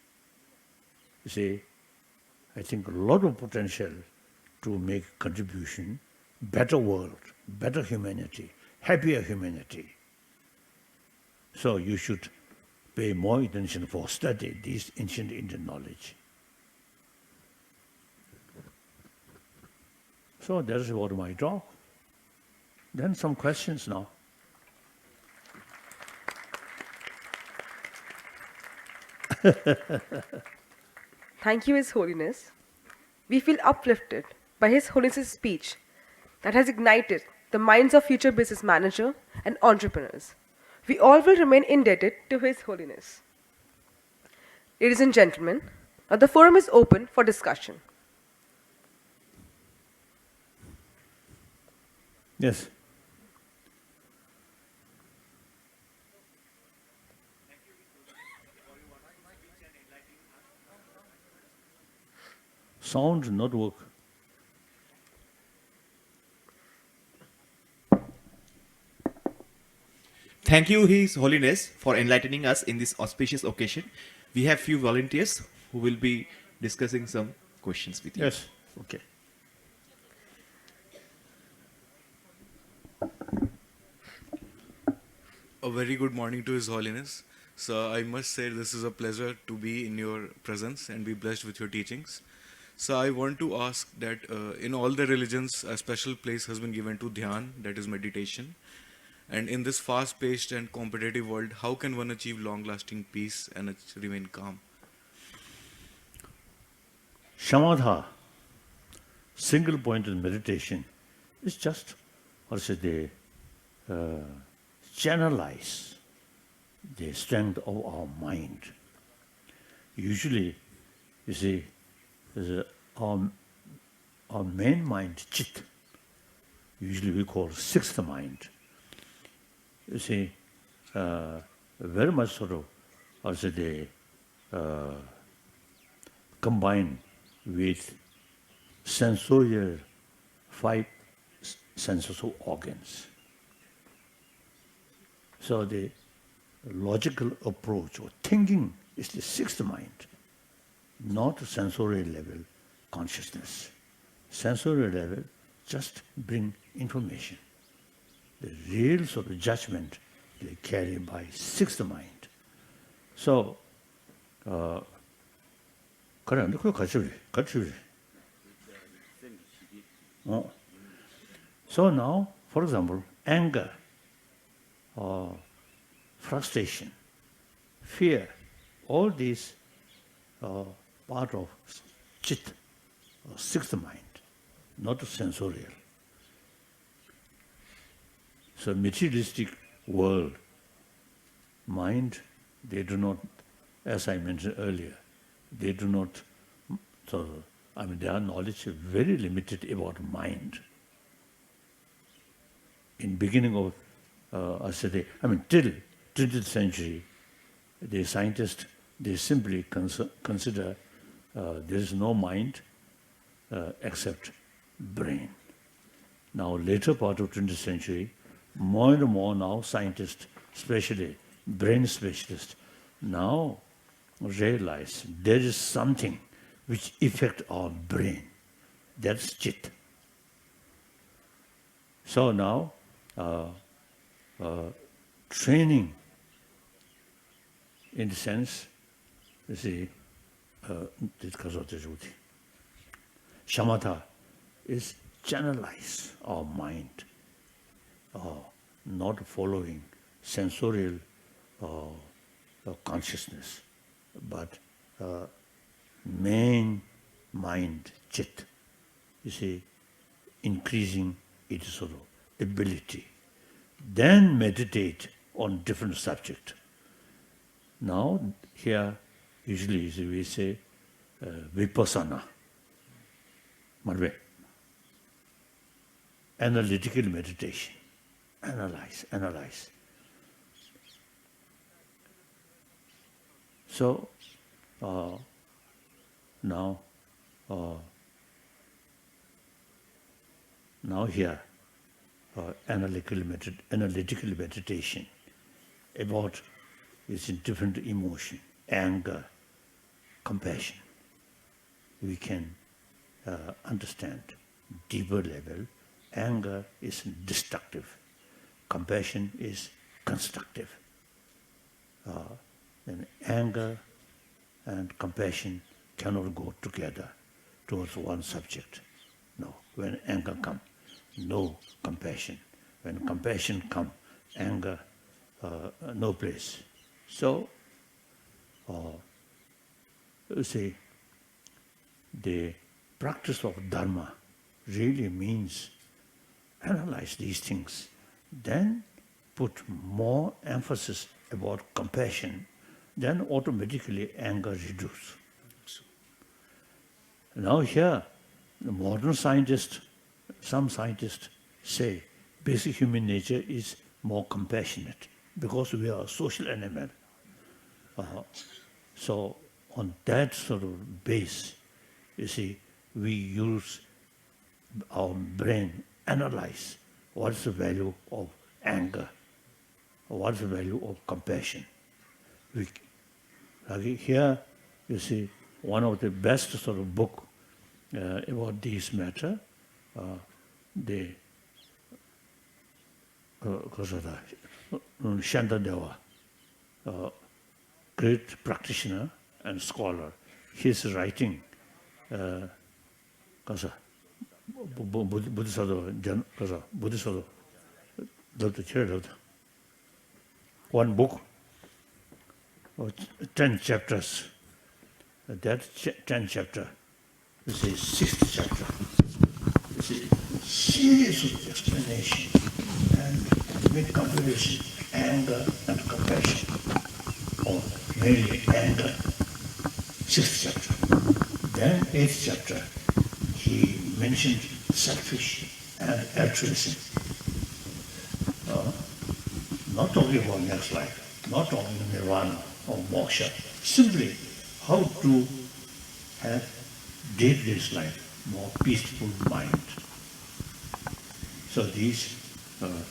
You see, I think a lot of potential to make contribution, better world, better humanity, happier humanity. So you should pay more attention for study this ancient Indian knowledge. So that is what my talk. Then some questions now. Thank you, His Holiness. We feel uplifted by His Holiness's speech that has ignited the minds of future business managers and entrepreneurs. We all will remain indebted to His Holiness. Ladies and gentlemen, now the forum is open for discussion. Yes. Sound not work. Thank you, His Holiness, for enlightening us in this auspicious occasion. We have few volunteers who will be discussing some questions with you. Yes. Okay. A very good morning to His Holiness. So I must say this is a pleasure to be in your presence and be blessed with your teachings. So I want to ask that in all the religions, a special place has been given to dhyan, that is meditation. And in this fast-paced and competitive world, how can one achieve long-lasting peace and remain calm? Shamatha, single-pointed meditation, is just, or say they channelize the strength of our mind. Usually, you see, our main mind, chit, usually we call sixth mind. You see, very much sort of, also they combine with sensorial 5 senses of organs. So the logical approach or thinking is the sixth mind, not sensorial level consciousness. sensorial level just bring information. The real sort of judgment they carry by sixth mind. So, so now, for example, anger, frustration, fear, all these are part of chit, or sixth mind, not sensorial. So materialistic world, mind, they do not, as I mentioned earlier, they do not, so, their knowledge is very limited about mind. In beginning of, till 20th century, the scientists, they simply consider there is no mind except brain. Now, later part of 20th century, more and more now scientists, especially brain specialists, now realize there is something which affects our brain. That's chit. So now, training, in the sense, you see, shamatha is channelize our mind, not following sensorial consciousness, but main mind, chit, you see, increasing its sort of ability. Then meditate on different subject. Now, here, usually we say vipassana, analytical meditation, analyze. So, now here, analytical meditation about its different emotion, anger, compassion. We can understand deeper level. Anger is destructive. Compassion is constructive. Then anger and compassion cannot go together towards one subject. No, when anger comes, no compassion. When compassion comes, anger, no place. So, you see, the practice of Dharma really means analyze these things, then put more emphasis about compassion, then automatically anger reduces. Now here, the modern scientists, some scientists say basic human nature is more compassionate because we are a social animal. So on that sort of base, you see, we use our brain, analyze what's the value of anger, what's the value of compassion. Here, you see, one of the best sort of book about this matter, the Shantadeva, great practitioner and scholar, his writing, Buddhism, one book, 10 chapters. That 10 chapter, this is 6th chapter. This is series of explanation and with comparison, anger and compassion, or mainly anger. 6th chapter. Then 8th chapter, he mentioned selfish and altruism. Not talking about next life, not talking nirvana or moksha, simply how to have day-to-day life more peaceful mind. So these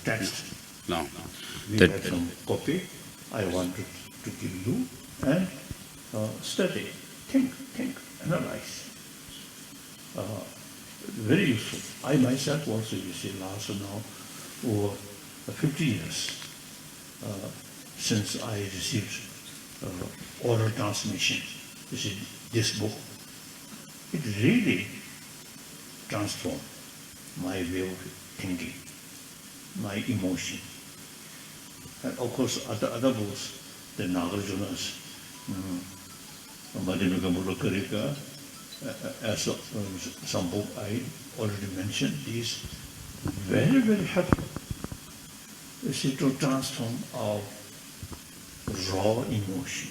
texts, No. we have some copy. I wanted to give you and study, think, analyze. very useful. I myself also, you see, last now over 50 years since I received oral transmission. You see, this book, it really transformed my way of thinking, my emotion. And of course, other books, the Nagarjuna's, Madhyamika Mulakarika, as some book I already mentioned, these very, very helpful. You see, to transform our raw emotion.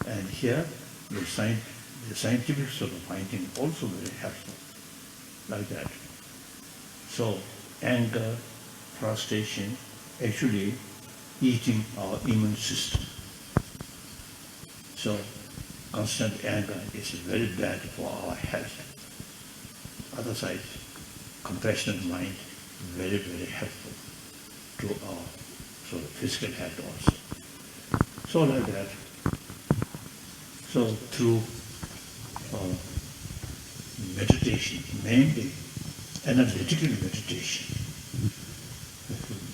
And here, the scientific sort of finding also very helpful, like that. So, anger, frustration, actually eating our immune system. So, constant anger is very bad for our health. Other side, compassionate mind, very, very helpful to our sort of physical health also. So like that. So through meditation, mainly analytical meditation,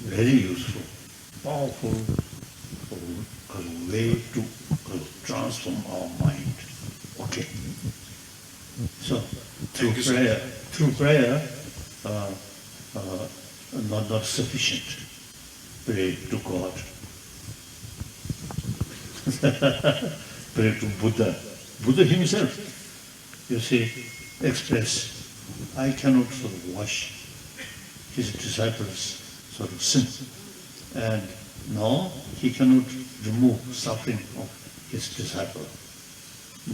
very useful, powerful way to transform our mind. Okay. So through prayer, not sufficient. Pray to God. Pray to Buddha. Buddha himself, you see, expressed, I cannot sort of wash his disciples' sort of sin. And nor he cannot remove suffering of his disciple.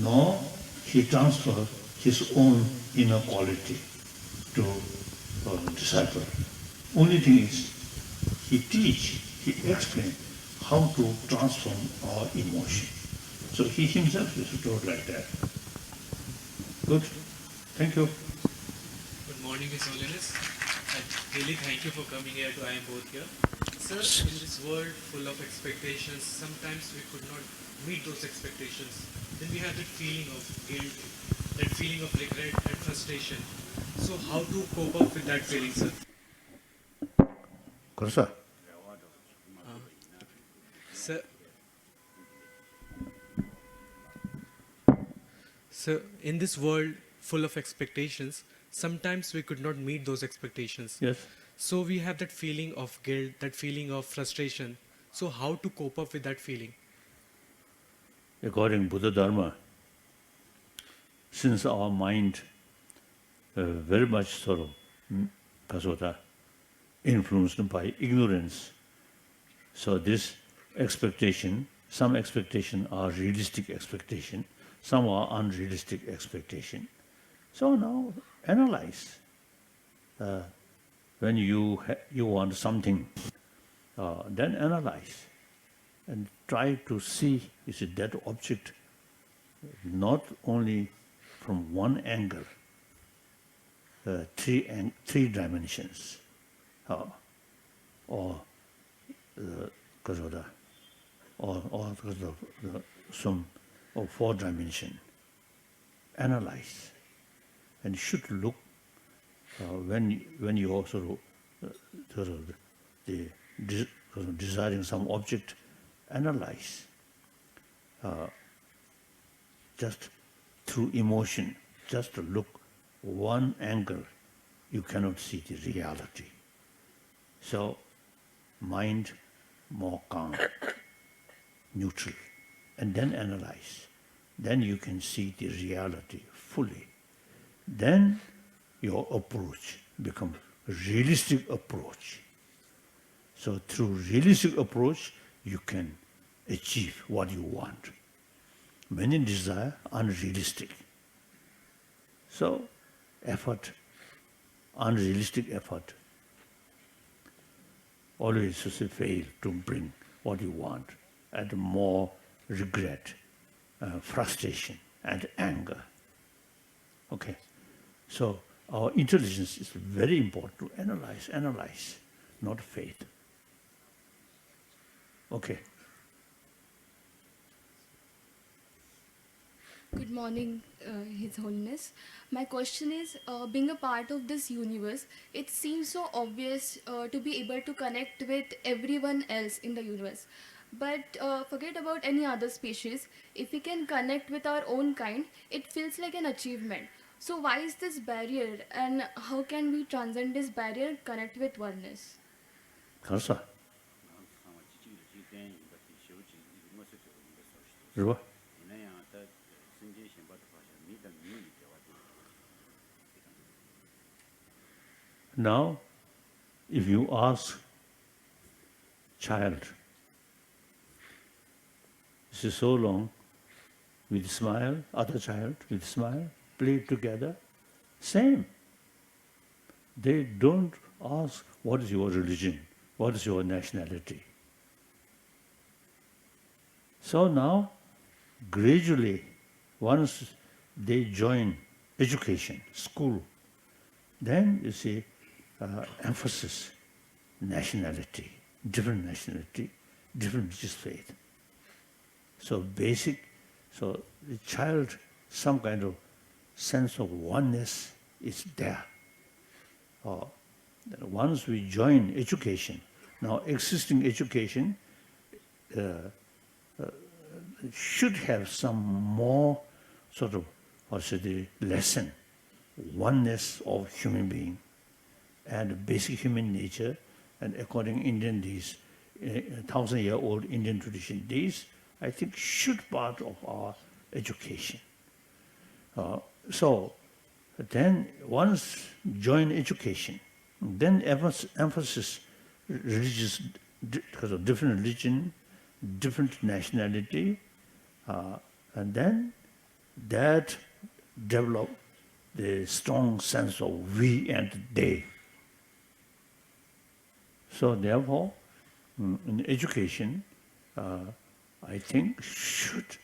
Nor he transfer his own inner quality to disciple. Only thing is, he explain how to transform our emotion. So he himself is told like that. Good. Thank you. Good morning, His Holiness. I really thank you for coming here to I Am Both Here. Sir, in this world full of expectations, sometimes we could not meet those expectations. Then we have that feeling of guilt, that feeling of regret and frustration. So how to cope up with that feeling, sir? 그래서 Sir, so in this world full of expectations, sometimes we could not meet those expectations. yes, So we have that feeling of guilt, that feeling of frustration. So how to cope up with that feeling? according to Buddha Dharma, since our mind very much sort of influenced by ignorance, so this expectation, some expectation are realistic expectation, some are unrealistic expectation. So now analyze. When you want something, then analyze and try to see, is it that object not only from one angle, three dimensions, or some or four dimension. Analyze, and should look when you also desiring some object, analyze just through emotion, just to look one angle, you cannot see the reality. So mind more calm, neutral, and then analyze. Then you can see the reality fully. Then your approach becomes a realistic approach. So through realistic approach, you can achieve what you want. Many desire unrealistic. So effort, unrealistic effort, always fail to bring what you want, and more regret, frustration, and anger. Okay, so our intelligence is very important to analyze, not faith. Okay. Good morning, His Holiness. My question is, being a part of this universe, it seems so obvious to be able to connect with everyone else in the universe. But forget about any other species. If we can connect with our own kind, it feels like an achievement. So why is this barrier, and how can we transcend this barrier, connect with oneness? 가서. 그리고 now, if you ask child, this is so long, with smile, other child with smile, play together, same. They don't ask what is your religion, what is your nationality. So now, gradually, once they join education, school, then you see emphasis, nationality, different religious faith. So basic, so the child, some kind of sense of oneness is there. Once we join education, now existing education should have some more sort of, the lesson, oneness of human being and basic human nature, and according Indian these 1,000-year-old Indian tradition, these I think should part of our education. So then once join education, then emphasis religious, because of different religion, different nationality, and then that develop the strong sense of we and they. So therefore, in education, I think should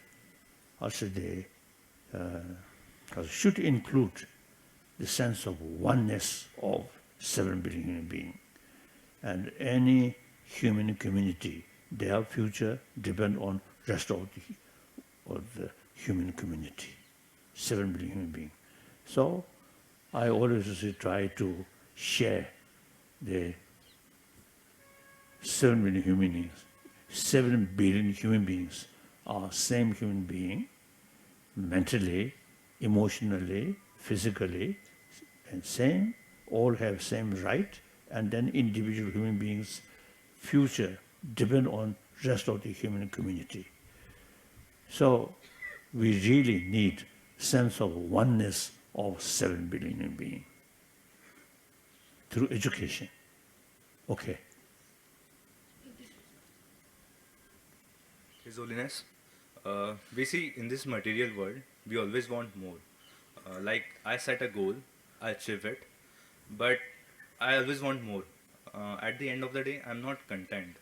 should include the sense of oneness of 7 billion human beings. And any human community, their future depend on rest of the human community, 7 billion human beings. So I always try to share the 7 billion human beings. 7 billion human beings are same human being, mentally, emotionally, physically, and same, all have same right, and then individual human beings' future depend on rest of the human community. So we really need sense of oneness of 7 billion human beings through education. Okay. His Holiness, we see in this material world, we always want more. Like I set a goal, I achieve it, but I always want more. At the end of the day, I'm not content.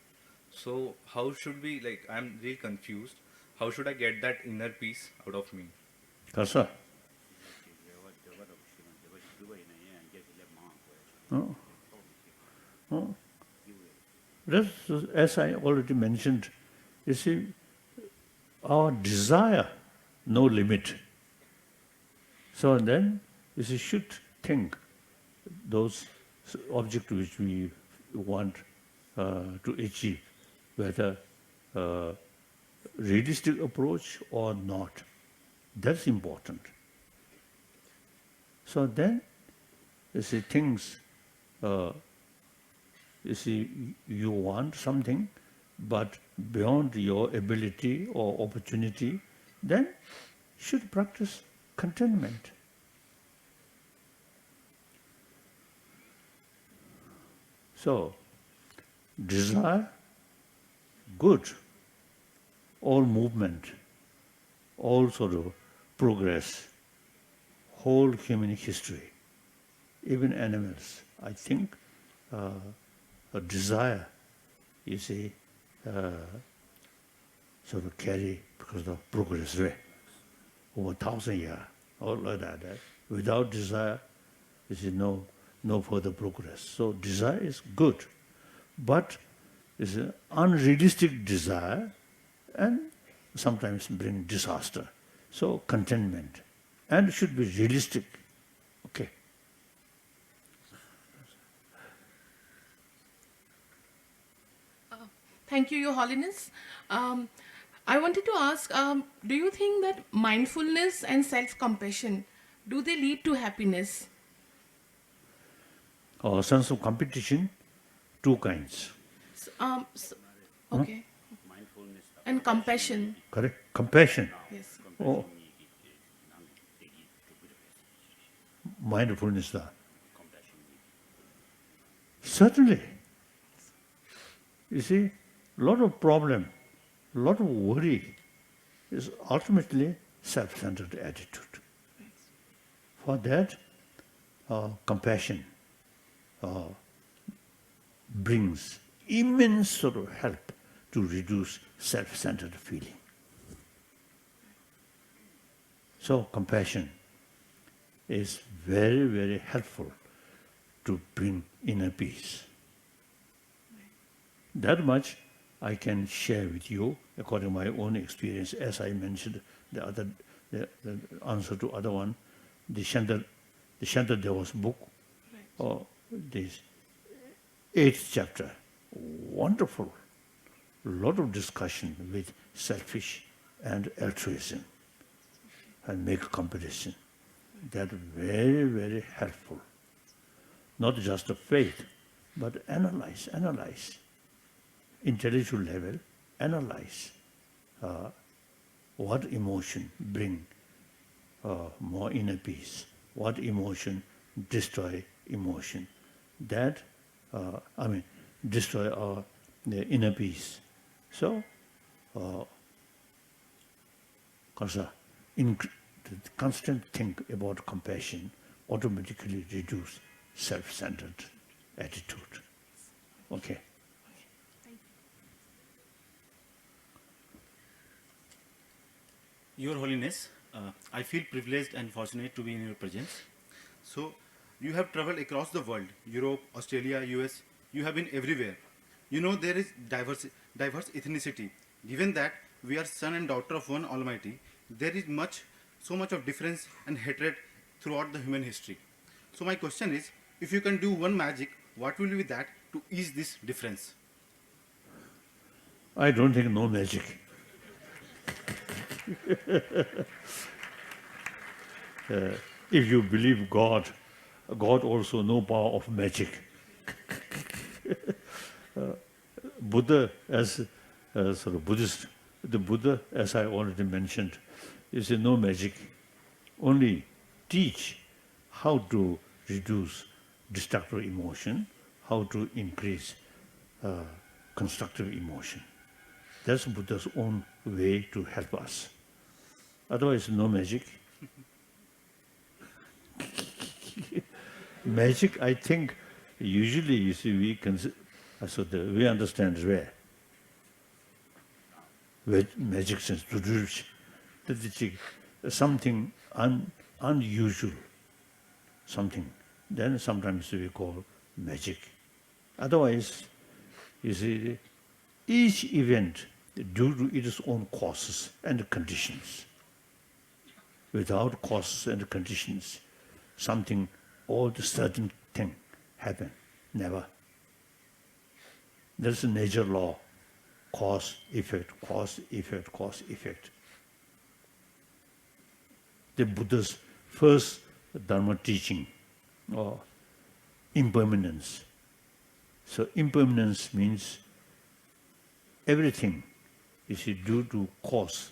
So how should we, like, I'm really confused. How should I get that inner peace out of me? 가서. As I already mentioned, you see, our desire, no limit. So then, you see, should think those objects which we want to achieve, whether realistic approach or not. That's important. So then, you see, things, you see, you want something, but beyond your ability or opportunity, then should practice contentment. So, desire, good. All movement, all sort of progress, whole human history, even animals, I think a desire, you see, sort of carry because of progress way over 1,000 years, all like that. Without desire, you see no further progress. So desire is good, but it's an unrealistic desire and sometimes bring disaster. So contentment, and should be realistic. Okay. Thank you, Your Holiness. I wanted to ask, do you think that mindfulness and self-compassion, do they lead to happiness? Sense of competition, two kinds. Okay. And compassion. Correct? Compassion. Yes. Oh, mindfulness. Certainly. You see, a lot of problem, a lot of worry is ultimately self-centered attitude. For that, compassion brings immense sort of help to reduce self-centered feeling. So compassion is very, very helpful to bring inner peace. That much I can share with you according to my own experience. As I mentioned, the answer to other one, the Shantadeva's book, or this 8th chapter, wonderful, lot of discussion with selfish and altruism, and make comparison. That very, very helpful. Not just the faith, but analyze. Intellectual level, analyze what emotion bring more inner peace, what emotion destroy emotion. That, destroy our the inner peace. So, the constant think about compassion automatically reduce self-centered attitude. Okay. Your Holiness, I feel privileged and fortunate to be in your presence. So, you have traveled across the world, Europe, Australia, US, you have been everywhere. You know there is diverse ethnicity. Given that we are son and daughter of one Almighty, there is so much of difference and hatred throughout the human history. So my question is, if you can do one magic, what will be that to ease this difference? I don't think no magic. If you believe God, God also no power of magic. Buddha, as sort of Buddhist, the Buddha, as I already mentioned, is no magic. Only teach how to reduce destructive emotion, how to increase constructive emotion. That's Buddha's own way to help us. Otherwise, no magic. Magic, I think, usually, you see, we understand rare. Magic sense, something unusual, something. Then sometimes we call magic. Otherwise, you see, each event due to its own causes and conditions. Without causes and conditions, something, all the certain thing happen. Never. There's a nature law. Cause, effect, cause, effect, cause, effect. The Buddha's first Dharma teaching, or impermanence. So impermanence means everything is due to cause,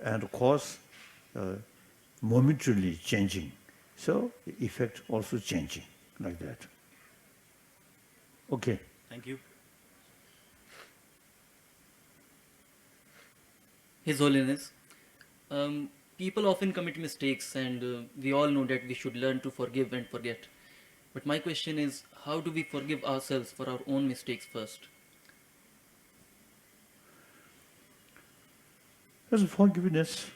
and cause momentarily changing. So the effect also changing, like that. Okay. Thank you. His Holiness, people often commit mistakes, and we all know that we should learn to forgive and forget. But my question is, how do we forgive ourselves for our own mistakes first? As forgiveness,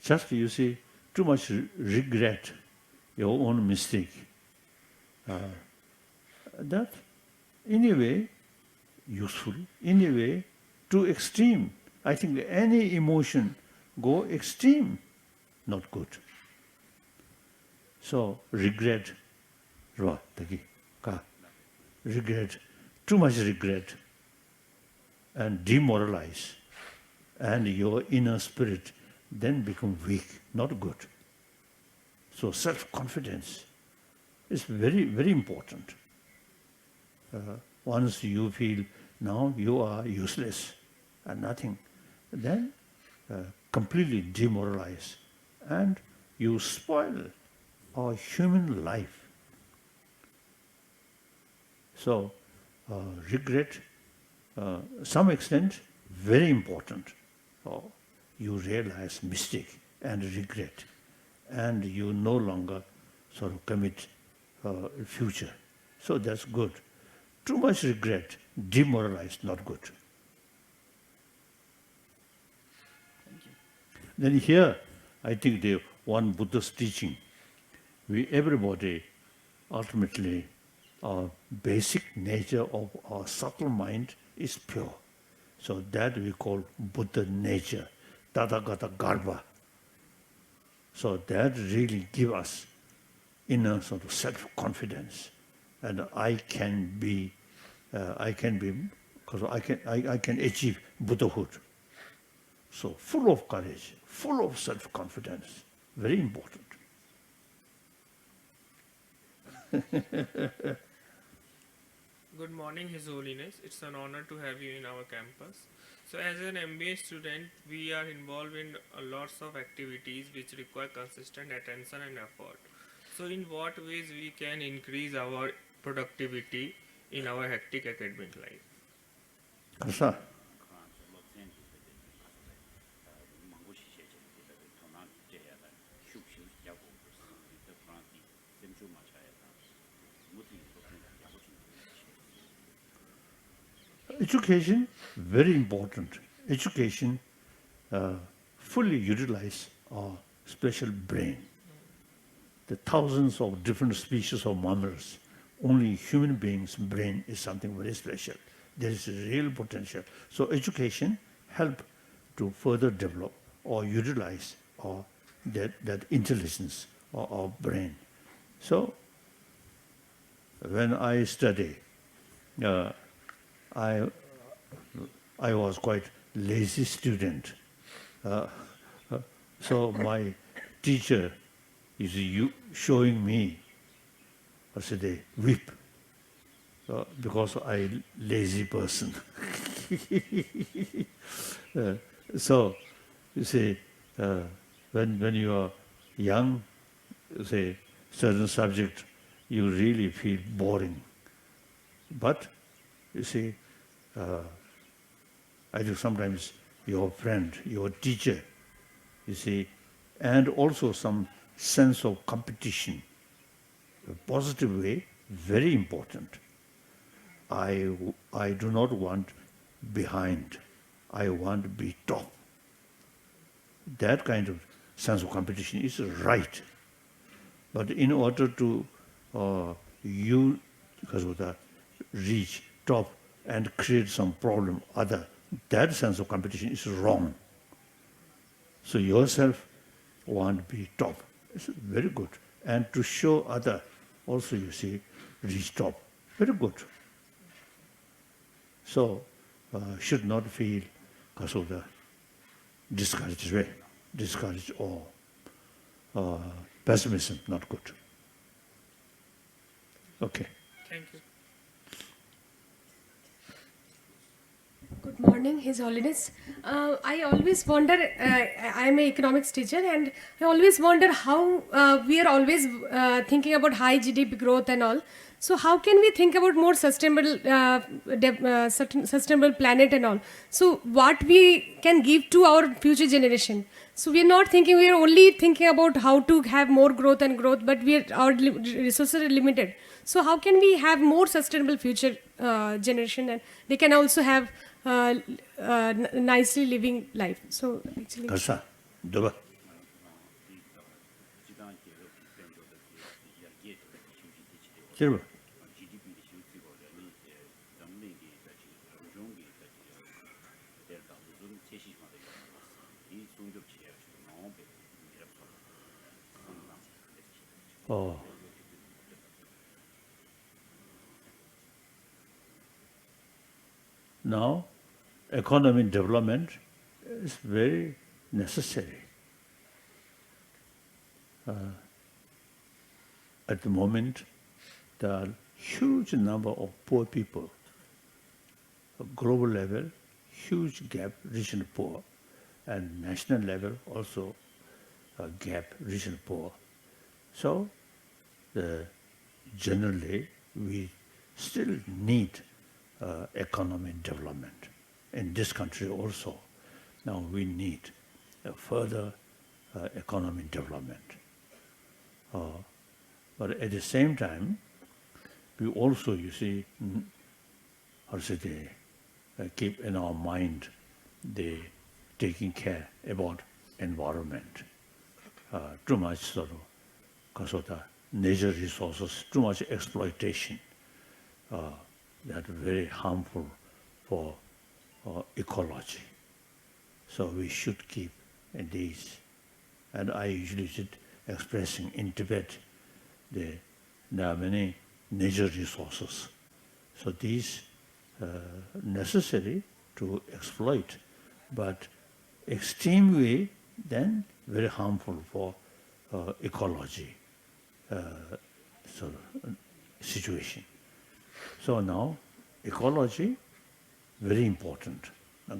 just you see, too much regret your own mistake. That, in a way, useful, in a way, too extreme. I think any emotion go extreme, not good. So regret, regret, too much regret, and demoralize, and your inner spirit then become weak, not good. So self-confidence is very, very important. Once you feel now you are useless and nothing, then completely demoralize, and you spoil our human life. So regret, some extent, very important. You realize mistake and regret, and you no longer sort of commit future. So that's good. Too much regret, demoralized, not good. Then here, I think the one Buddha's teaching, everybody ultimately, our basic nature of our subtle mind is pure. So that we call Buddha nature, Tathagata Garbha. So that really gives us inner sort of self-confidence, and I can be, because I can achieve Buddhahood. So full of courage, full of self-confidence, very important. Good morning, His Holiness. It's an honor to have you in our campus. So as an MBA student, we are involved in lots of activities which require consistent attention and effort. So in what ways we can increase our productivity in our hectic academic life? 그래서 education, very important. Education fully utilize our special brain. The thousands of different species of mammals, only human beings' brain is something very special. There is a real potential. So education help to further develop or utilize that intelligence of our brain. So when I study, I was quite lazy student. So my teacher is showing me, I said, they weep because I lazy person. So you see, when you are young, say certain subject, you really feel boring. But you see, I think sometimes your friend, your teacher, you see, and also some sense of competition, a positive way, very important. I do not want behind. I want to be top. That kind of sense of competition is right. But in order to because of that, reach top and create some problem, that sense of competition is wrong. So yourself want to be top. It's very good. And to show other, also you see, reach top. Very good. So should not feel because of the discouraged or pessimism, not good. Okay. Thank you. Good morning, His Holiness. I always wonder, I am an economics teacher, and I always wonder how we are always thinking about high GDP growth and all. So how can we think about more sustainable, sustainable planet and all? So what we can give to our future generation? So we are not thinking, we are only thinking about how to have more growth and growth, but our resources are limited. So how can we have more sustainable future generation, and they can also have nicely living life? So actually, Oh. Now, economic development is very necessary. At the moment, there are huge number of poor people. At global level, huge gap, rich and poor, and national level also a gap, rich and poor. So, generally, we still need economic development. In this country also, now we need further economic development. But at the same time, we also, you see, how to say, keep in our mind the taking care about environment. Too much sort of, because of the nature resources, too much exploitation, that very harmful for ecology. So we should keep these. And I usually sit expressing in Tibet, there are many nature resources. So these necessary to exploit, but extremely then very harmful for ecology situation. So now ecology very important.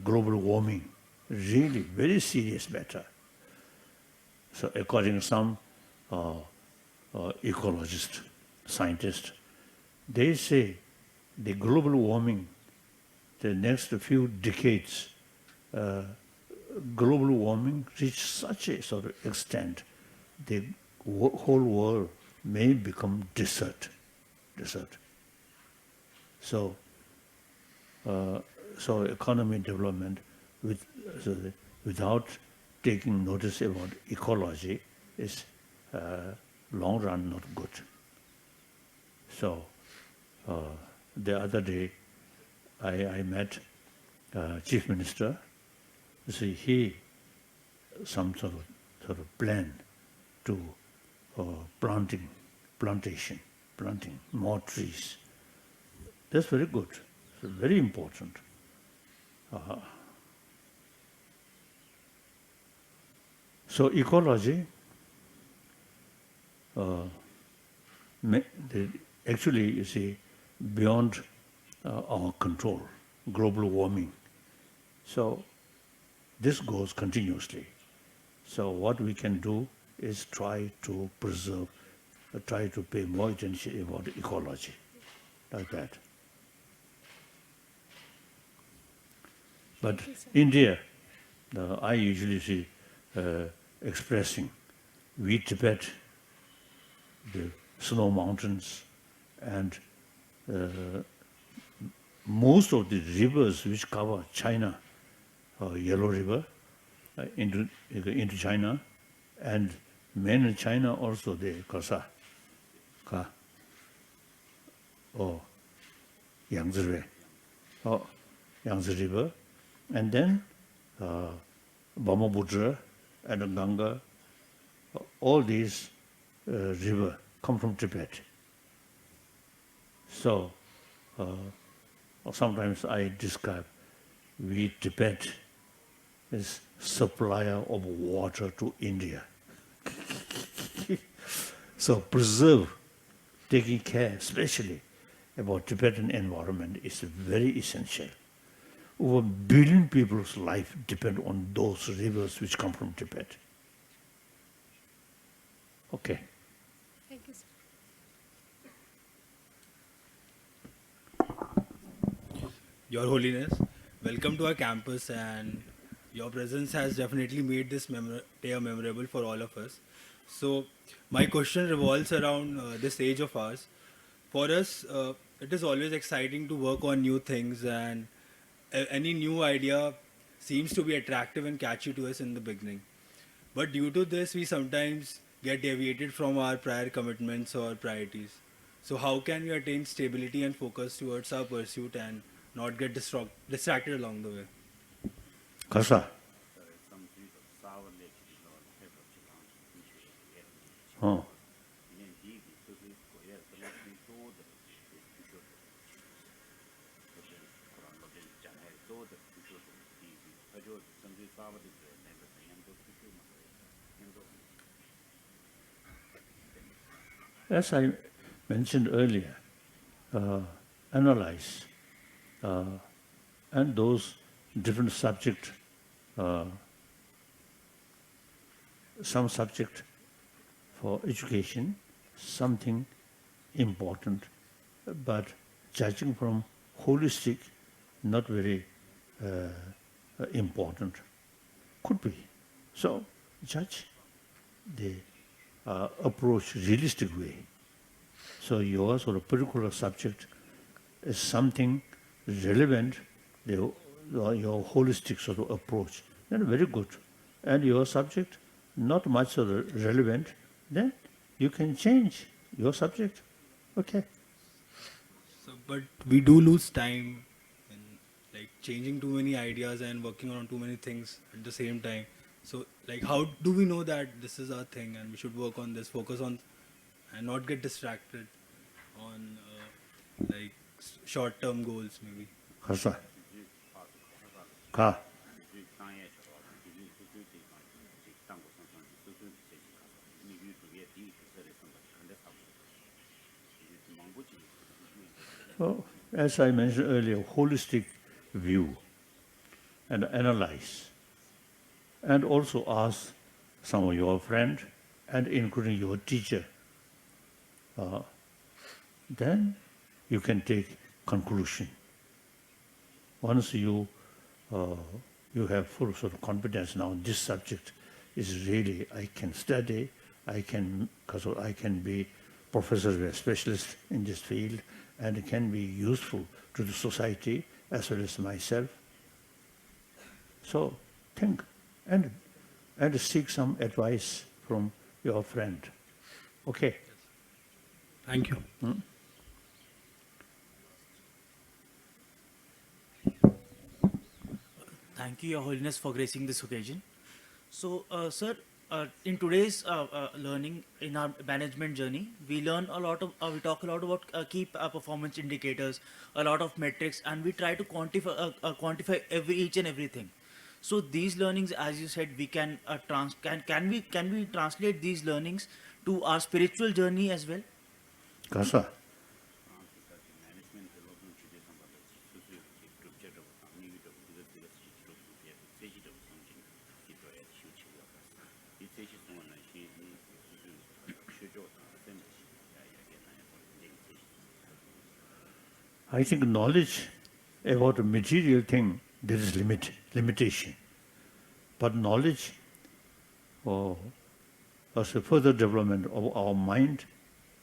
Global warming really very serious matter. So according to some ecologists, scientists, they say the global warming, the next few decades, global warming reach such a sort of extent, the whole world may become desert. So, so economic development without taking notice about ecology is long run not good. So the other day I met Chief Minister. See, he some sort of plan to planting more trees. That's very good. It's very important. So ecology, actually, you see, beyond our control, global warming. So this goes continuously. So what we can do is try to preserve, try to pay more attention about ecology, like that. But India, I usually see expressing, we Tibet, the snow mountains, and most of the rivers which cover China, Yellow River, into China, and mainland China also the Kasa, or Yangtze River, and then Brahmaputra and Ganga, all these rivers come from Tibet. So sometimes I describe we Tibet is supplier of water to India. So preserve, taking care especially about Tibetan environment is very essential. Over 1 billion people's life depend on those rivers which come from Tibet. Okay. Thank you, sir. Your Holiness, welcome to our campus, and your presence has definitely made this day memorable for all of us. So, my question revolves around this age of ours. For us, it is always exciting to work on new things, and any new idea seems to be attractive and catchy to us in the beginning. But due to this, we sometimes get deviated from our prior commitments or priorities. So, how can we attain stability and focus towards our pursuit and not get distracted along the way? Kasa. As I mentioned earlier, analyze and those different subject, some subject for education, something important, but judging from holistic, not very important, could be. So judge the approach realistic way. So your sort of particular subject is something relevant, your holistic sort of approach, then very good. And your subject not much sort of relevant, then you can change your subject. Okay. So, but we do lose time in like changing too many ideas and working on too many things at the same time. So, like, how do we know that this is our thing and we should work on this, focus on, and not get distracted on like short-term goals, maybe? Hasa. Ka. So, as I mentioned earlier, holistic view and analyze, and also ask some of your friends and including your teacher. Then you can take conclusion. Once you have full sort of confidence now, this subject is really, I can study, I can be professor or a specialist in this field, and it can be useful to the society as well as myself. So think and seek some advice from your friend. Okay. Thank you. Thank you, Your Holiness, for gracing this occasion. So, sir, in today's learning, in our management journey, we learn a lot of, we talk a lot about key performance indicators, a lot of metrics, and we try to quantify each and everything. So these learnings, as you said, we can can we translate these learnings to our spiritual journey as well? Kasa. I think knowledge about a material thing, there is limitation. But knowledge as a further development of our mind,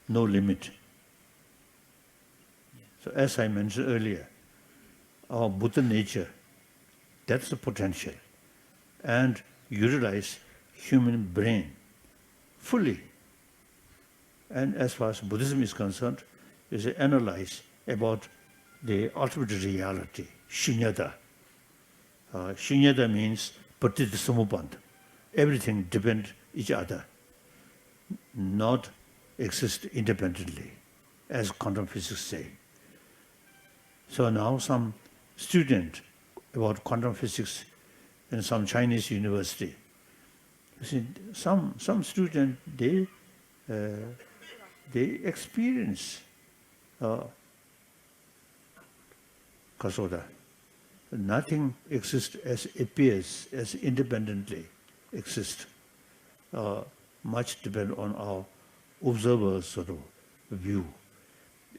no limit. So as I mentioned earlier, our Buddha nature, that's the potential. And utilize human brain fully. And as far as Buddhism is concerned, is analyze about the ultimate reality, shunyata. Shunyata means patita samupanta. Everything depends each other, not exist independently, as quantum physics say. So now some student about quantum physics in some Chinese university, you see, some student they experience kasoda. Nothing exists as appears, as independently exists. Much depends on our observer's sort of view.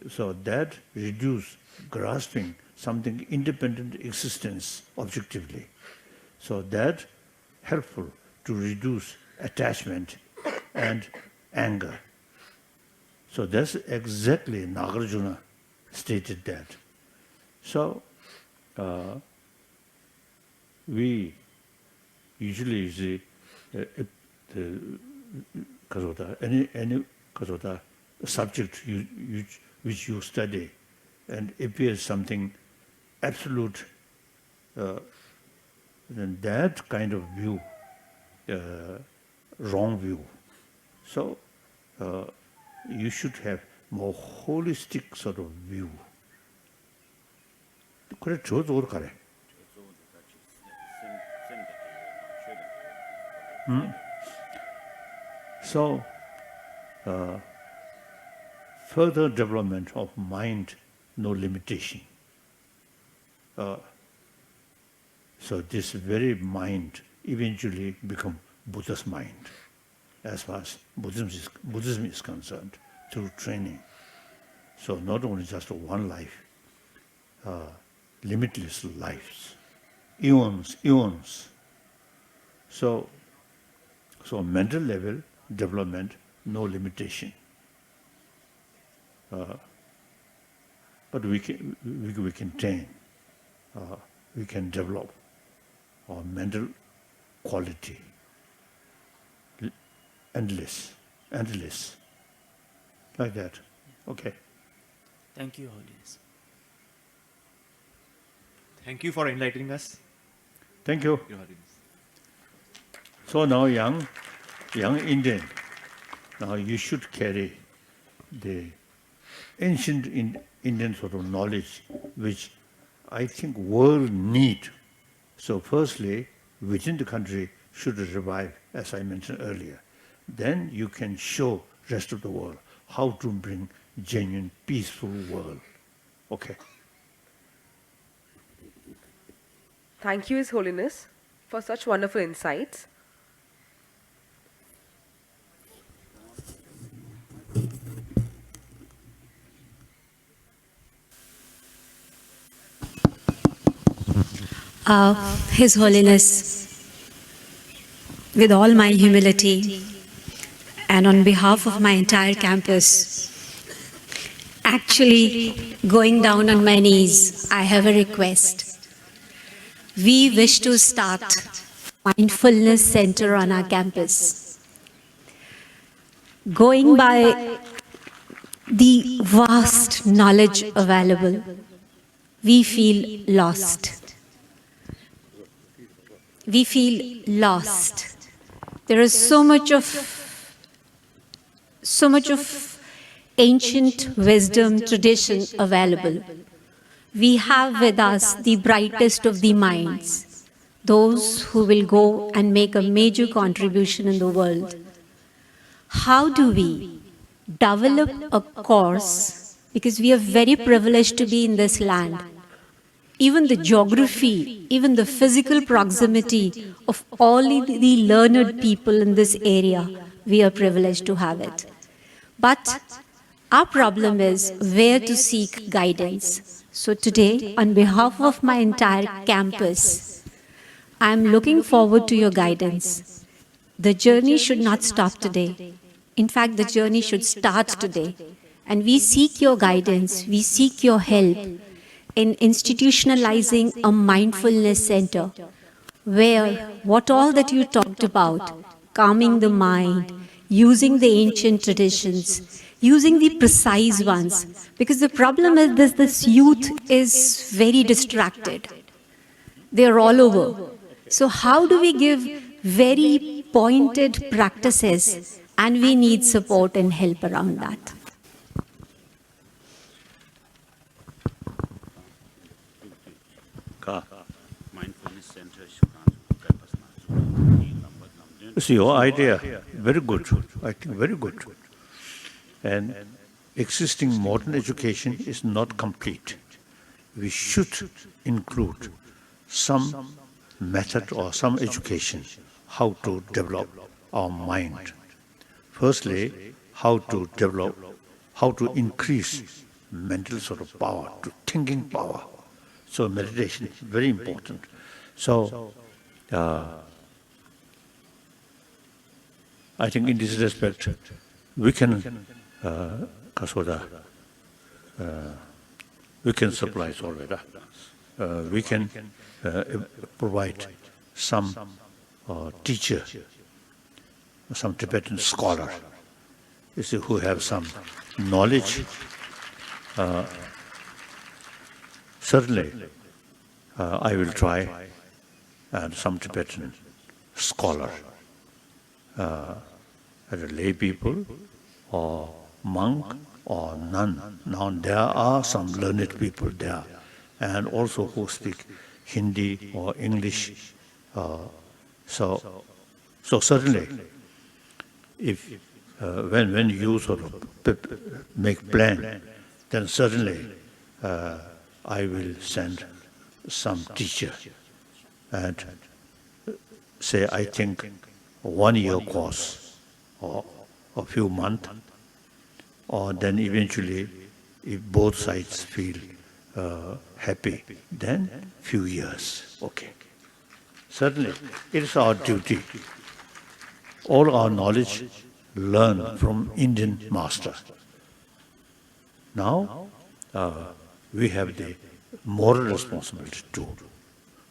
So that reduce grasping something independent existence objectively. So that helpful to reduce attachment and anger. So that's exactly Nagarjuna stated that. So we usually see any subject which you study and appears something absolute, then that kind of view, wrong view. So you should have more holistic sort of view. 그래 저쪽으로 가래. Hmm? So, further development of mind, no limitation. So this very mind eventually become Buddha's mind, as far as Buddhism is concerned, through training. So not only just one life, limitless lives, eons. So mental level development, no limitation. But we can train, we can develop our mental quality, endless, like that. Okay. Thank you, Holiness. Thank you for enlightening us. Thank you. Your Holiness. So now, young Indian, now you should carry the ancient Indian sort of knowledge, which I think world need. So firstly, within the country should revive, as I mentioned earlier. Then you can show rest of the world how to bring genuine, peaceful world. Okay. Thank you, His Holiness, for such wonderful insights. His Holiness, with all my humility and on behalf of my entire campus, actually going down on my knees, I have a request. We wish to start mindfulness center on our campus. Going by the vast knowledge available, we feel lost. We feel lost. There is so much of ancient wisdom, tradition available. We have with us the brightest of the minds, those who will go and make a major contribution in the world. How do we develop a course, because we are very privileged to be in this land, even the geography, even the physical proximity of all the learned people in this area, we are privileged to have it. But our problem is where to seek guidance. So today, on behalf of my entire campus, I am looking forward to your guidance. The journey should not stop today. In fact, the journey should start today. And we seek your guidance, we seek your help in institutionalizing a mindfulness center where what all that you talked about, calming the mind, using the ancient traditions, using the precise ones, because the problem is this youth is very distracted. They are all over. So how do we give very pointed practices, and we need support and help around that. See, your idea, very good. I think very good. And existing modern education is not complete. We should include some method or some education, how to develop our mind. Firstly, how to develop, how to increase mental sort of power, to thinking power. So meditation is very important. So I think in this respect, we can, we can supply Solveda. We can provide some teacher, some Tibetan scholar, you see, who have some knowledge. Certainly, I will try, and some Tibetan scholar, either lay people or monk or nun. Now there are some learned people there, and also who speak Hindi or English. So So certainly, if when you sort of make plan, then certainly I will send some teacher and say, I think 1 year course or a few months, or then eventually, if both sides feel happy, then few years. Okay. Certainly, it is our duty. All our knowledge learned from Indian master. Now, we have the moral responsibility to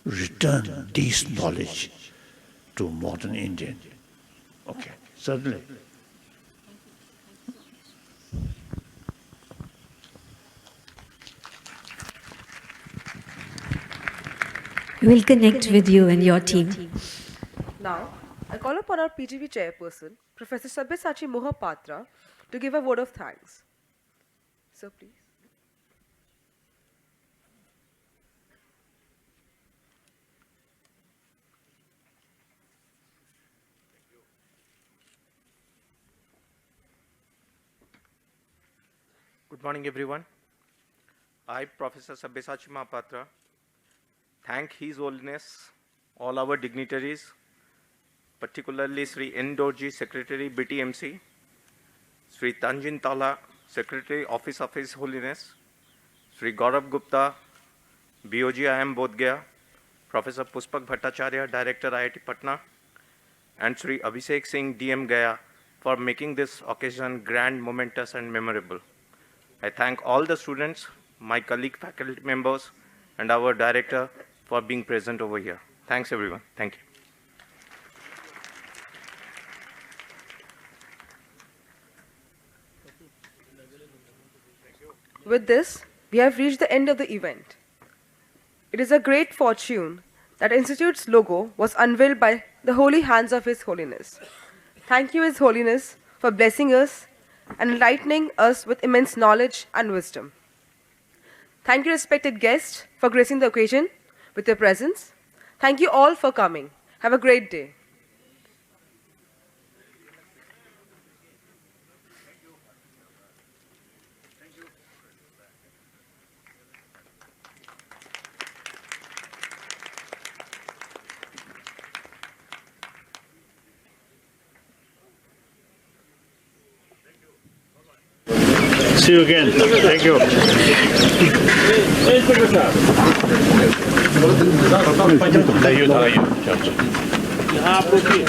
return this knowledge to modern Indian. Okay, certainly. We'll connect with you and your team. Now, I call upon our PGV chairperson, Professor Sabyasachi Mohapatra, to give a word of thanks. Sir, please. Good morning, everyone. I, Professor Sabyasachi Mahapatra, thank His Holiness, all our dignitaries, particularly Sri N. Dorji, Secretary, BTMC, Sri Tanjin Tala, Secretary, Office of His Holiness, Sri Gaurav Gupta, BOG IIM Bodh Gaya, Professor Puspak Bhattacharya, Director IIT Patna, and Sri Abhishek Singh, DM Gaya, for making this occasion grand, momentous, and memorable. I thank all the students, my colleague faculty members, and our director for being present over here. Thanks, everyone. Thank you. With this, we have reached the end of the event. It is a great fortune that Institute's logo was unveiled by the holy hands of His Holiness. Thank you, His Holiness, for blessing us and enlightening us with immense knowledge and wisdom. Thank you, respected guests, for gracing the occasion with your presence. Thank you all for coming. Have a great day. See you again. Thank you. यहाँ आप रुकिए।